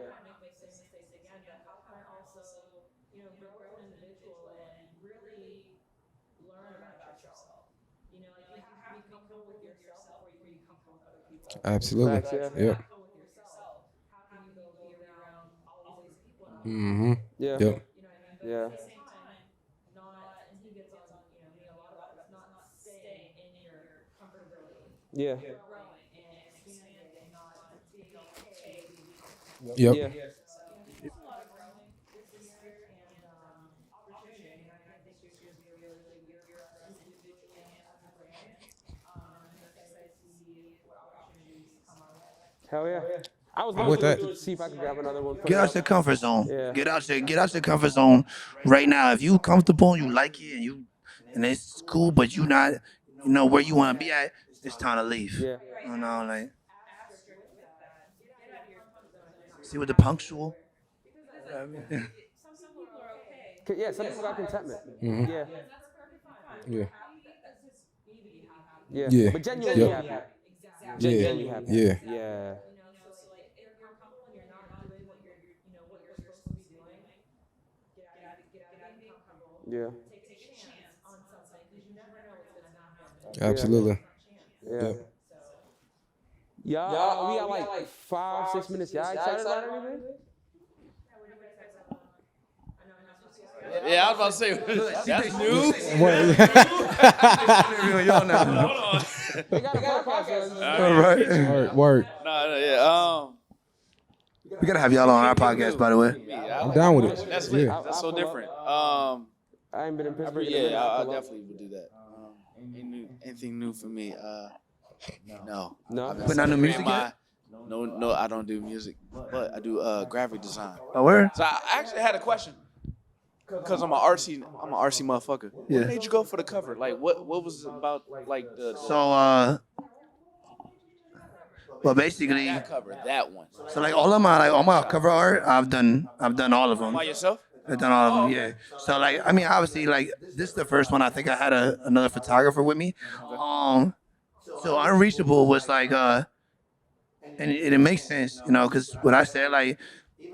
Absolutely.
Facts, yeah.
Yep. Mm-hmm.
Yeah.
Yep.
Yeah. Yeah.
Yep.
Yeah. Hell yeah. I was
with that.
to see if I could grab another one.
Get out your comfort zone.
Yeah.
Get out your comfort zone right now. If you comfortable, you like it, and it's cool, but you not, you know, where you want to be at, it's time to leave.
Yeah.
You know, like see what the punctual.
Yeah, some people got contentment.
Mm-hmm.
Yeah.
Yeah.
Yeah.
Yeah.
But genuinely
Yep.
happy.
Yeah.
Genuinely happy.
Yeah.
Yeah. Yeah.
Absolutely.
Yeah.
Yeah.
Y'all, we got like 5-6 minutes. Y'all excited about anything?
Yeah, I was about to say, that's new.
They got a podcast.
All right.
Word.
No, yeah.
We gotta have y'all on our podcast, by the way.
I'm down with it.
That's lit.
Yeah.
That's so different.
I ain't been in Pittsburgh.
Yeah, I definitely would do that. Anything new for me? No.
But not no music yet?
No, I don't do music, but I do graphic design.
Oh, where?
So I actually had a question. Cause I'm an artsy motherfucker.
Yeah.
What made you go for the cover? Like, what was it about? Like the
So, well, basically,
that cover, that one.
so like all my cover art, I've done all of them.
By yourself?
I've done all of them, yeah. So like, I mean, obviously, like this is the first one. I think I had another photographer with me. So Unreachable was like, and it makes sense, you know, because what I said, like,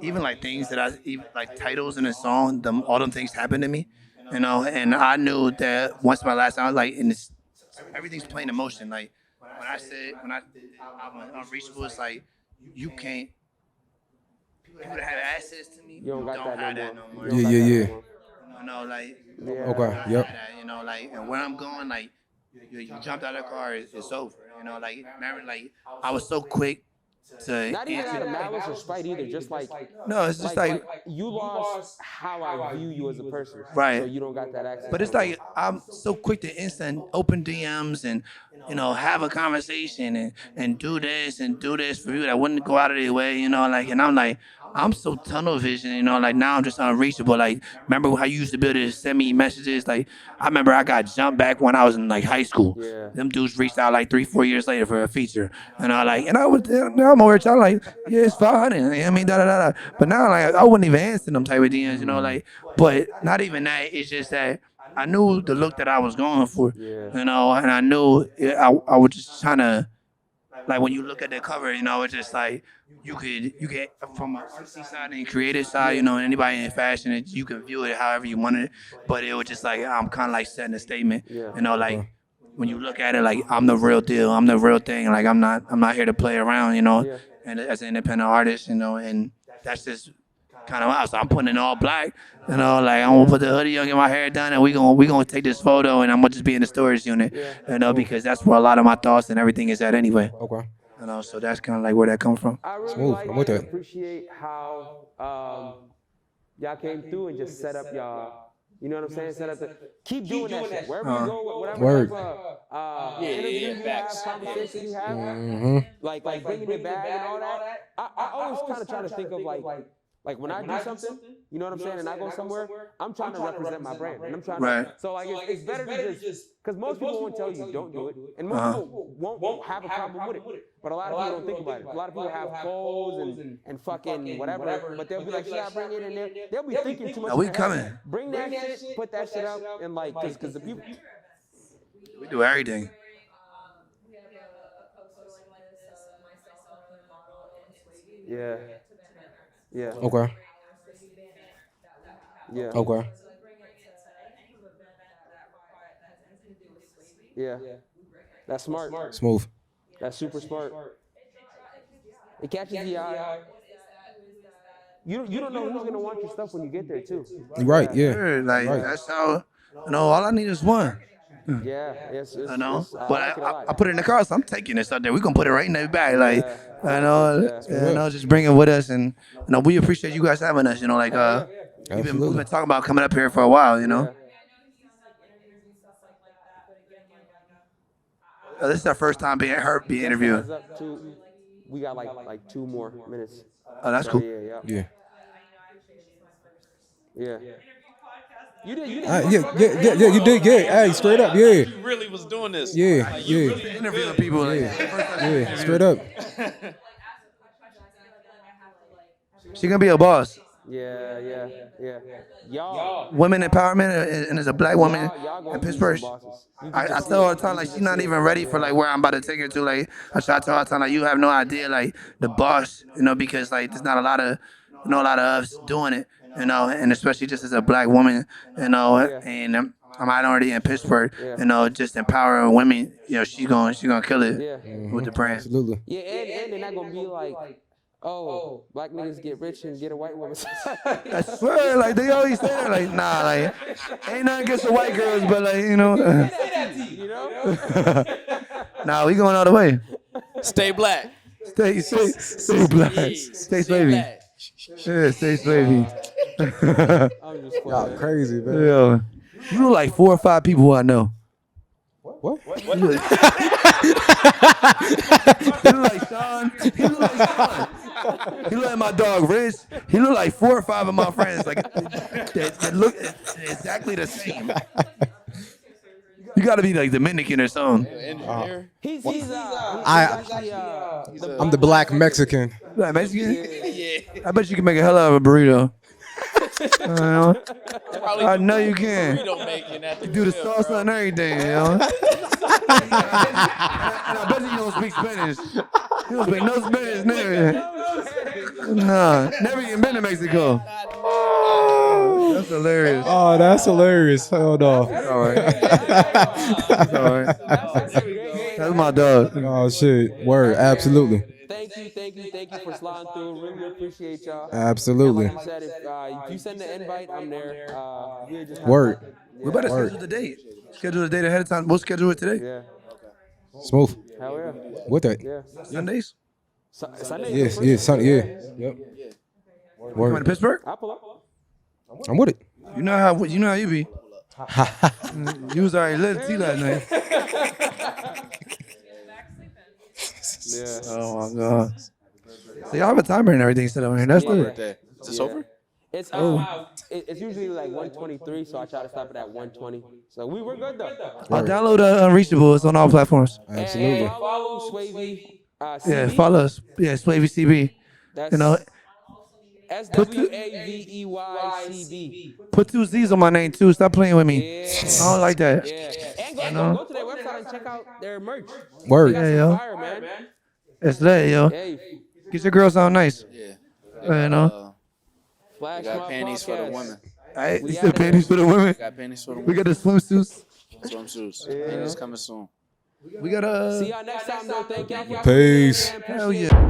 even like things that even like titles in a song, all them things happened to me, you know, and I knew that once my last time, like, and everything's playing emotion. Like when I I'm Unreachable, it's like you can't. People that have access to me
You don't got
don't
that
have
no
that
more.
no more.
You don't
Yeah,
got
yeah,
that
yeah.
no more.
You know, like
Yeah.
Okay.
I
Yep.
have that, you know, like, and where I'm going, like, you jumped out of the car, it's over. You know, like, remember, like, I was so quick to
Not even out
answer.
of malice or spite either. Just like
No, it's just like,
you lost how I view you as a person.
Right.
So you don't got that access.
but it's like I'm so quick to instant open DMs and, you know, have a conversation and do this for you that wouldn't go out of their way, you know, like, and I'm like, I'm so tunnel vision, you know, like now I'm just unreachable. Like, remember how you used to be able to send me messages? Like, I remember I got jumped back when I was in like high school.
Yeah.
Them dudes reached out like 3-4 years later for a feature. And I was, now I'm over here like, yeah, it's 500. You know what I mean, da. But now, like, I wouldn't even answer them type of DMs, you know, like, but not even that. It's just that I knew the look that I was going for,
Yeah.
you know, and I knew I was just trying to, like, when you look at the cover, you know, it's just like, you could from an artsy side and creative side, you know, and anybody in fashion, you can view it however you want it. But it was just like, I'm kind of like setting a statement, you know, like when you look at it, like, I'm the real deal, I'm the real thing. Like, I'm not here to play around, you know, and as an independent artist, you know, and that's just kind of out. So I'm putting it all black, you know, like, I'm gonna put the hoodie on, get my hair done, and we gonna take this photo, and I'm gonna just be in the storage unit, you know, because that's where a lot of my thoughts and everything is at anyway.
Okay.
You know, so that's kind of like where that comes from.
I really
Smooth.
like
I'm with
and
that.
appreciate how y'all came through and just set up y'all. You know what I'm saying? Set up keep doing that shit. Wherever you go, whatever
Word.
interview you have, conversation you have,
Mm-hmm.
like bringing it back and all that. I always kind of try to think of like when I do something, you know what I'm saying, and I go somewhere, I'm trying to represent my brand, and I'm trying to. So like it's better to just because most people won't tell you don't do it, and most people won't have a problem with it. But a lot of people don't think about it. A lot of people have clothes and fucking whatever, but they'll be like, should I bring it in there? They'll be thinking too much.
No, we coming.
Bring that shit, put that shit up, and like, because the people.
We do everything.
Yeah. Yeah.
Okay.
Yeah.
Okay.
Yeah. That's smart.
Smooth.
That's super smart. It catches the eye. You don't know who's gonna want your stuff when you get there too.
You're right. Yeah.
Sure, like,
Right.
that's how, you know, all I need is one.
Yeah. It's
I know,
it's,
but
like it a lot.
I put it in the car, so I'm taking this out there. We're gonna put it right in the bag, like,
Yeah.
you know, just bring it with us, and, you know, we appreciate you guys having us, you know, like, we've been talking about coming up here for a while, you know. This is our first time being interviewed.
We got like 2 more minutes.
Oh, that's cool.
Yeah.
Yeah. You did.
Yeah. You did. Yeah. Hey, straight up. Yeah.
You really was doing this.
Yeah. Yeah.
Interviewing people, like,
Yeah. Straight up.
she gonna be a boss.
Yeah. Y'all.
Women empowerment, and as a black woman
Y'all gonna
in
be
Pittsburgh,
some bosses.
I tell her all the time, like, she's not even ready for, like, where I'm about to take her to. Like, I try to tell her all the time, like, you have no idea, like, the boss, you know, because, like, there's not a lot of us doing it, you know, and especially just as a black woman, you know, and I'm already in Pittsburgh, you know, just empowering women, you know, she's gonna kill it with the brand.
Absolutely.
Yeah, and they're not gonna be like, oh, black niggas get rich and get a white woman.
I swear, like, they always say that, like, nah, like, ain't nothing against the white girls, but, like, you know.
You know?
Nah, we going all the way.
Stay black.
Stay black. Stay slavey. Yeah, stay slavey.
I'm just
Y'all crazy, man.
Yeah. You know, like 4 or 5 people I know.
What?
He look like Sean. He look like Sean. He look like my dog Rich. He look like 4 or 5 of my friends. Like that look exactly the same. You gotta be like Dominican or something.
Engineer.
I'm the black Mexican.
Like Mexican? Yeah. I bet you can make a hell of a burrito. I know you can. You do the salsa and everything, you know. And I bet you don't speak Spanish. You don't speak no Spanish, never. Nah, never even been to Mexico. That's hilarious.
Oh, that's hilarious. Hold on.
All right. That's all right. That's my dog.
Oh shit. Word. Absolutely.
Thank you for sliding through. Really appreciate y'all.
Absolutely.
Like you said, if you send the invite, I'm there. We'll just
Word.
We better schedule the date. Schedule the date ahead of time. We'll schedule it today.
Yeah.
Smooth.
Hell yeah.
With that.
Yeah.
Sundays.
Sunday.
Yes. Yes. Sunday. Yeah. Yep.
Coming to
Word.
Pittsburgh?
I'll pull up.
I'm with it.
You know how you be. You was already lit tea last night.
Yeah.
Oh my god. So y'all have a timer and everything set up here. That's good.
Birthday. Is this over?
It's it's usually like 123, so I try to stop it at 120. So we were good though.
Download Unreachable. It's on all platforms.
Absolutely.
And follow Swavey.
Yeah, follow us. Yeah, Swavey CB.
That's
You know,
SWAVEYCB.
put 2 Z's on my name too. Stop playing with me.
Yeah.
I don't like that.
Yeah. And go to their website and check out their merch.
Word.
They got
Yeah,
some
yo.
fire, man.
It's lit, yo.
Hey,
Get your girls sound nice.
Yeah.
You know.
Flash
We got
Mob
panties for the
Podcast.
women.
Alright,
We
you
out
said
of here.
panties for the women.
We got panties for the
We
women.
got the swimsuits.
Swimsuits. Panties coming soon.
We got
See y'all next time, though. Thank y'all for
Peace.
tuning in, man.
Hell
Appreciate
yeah.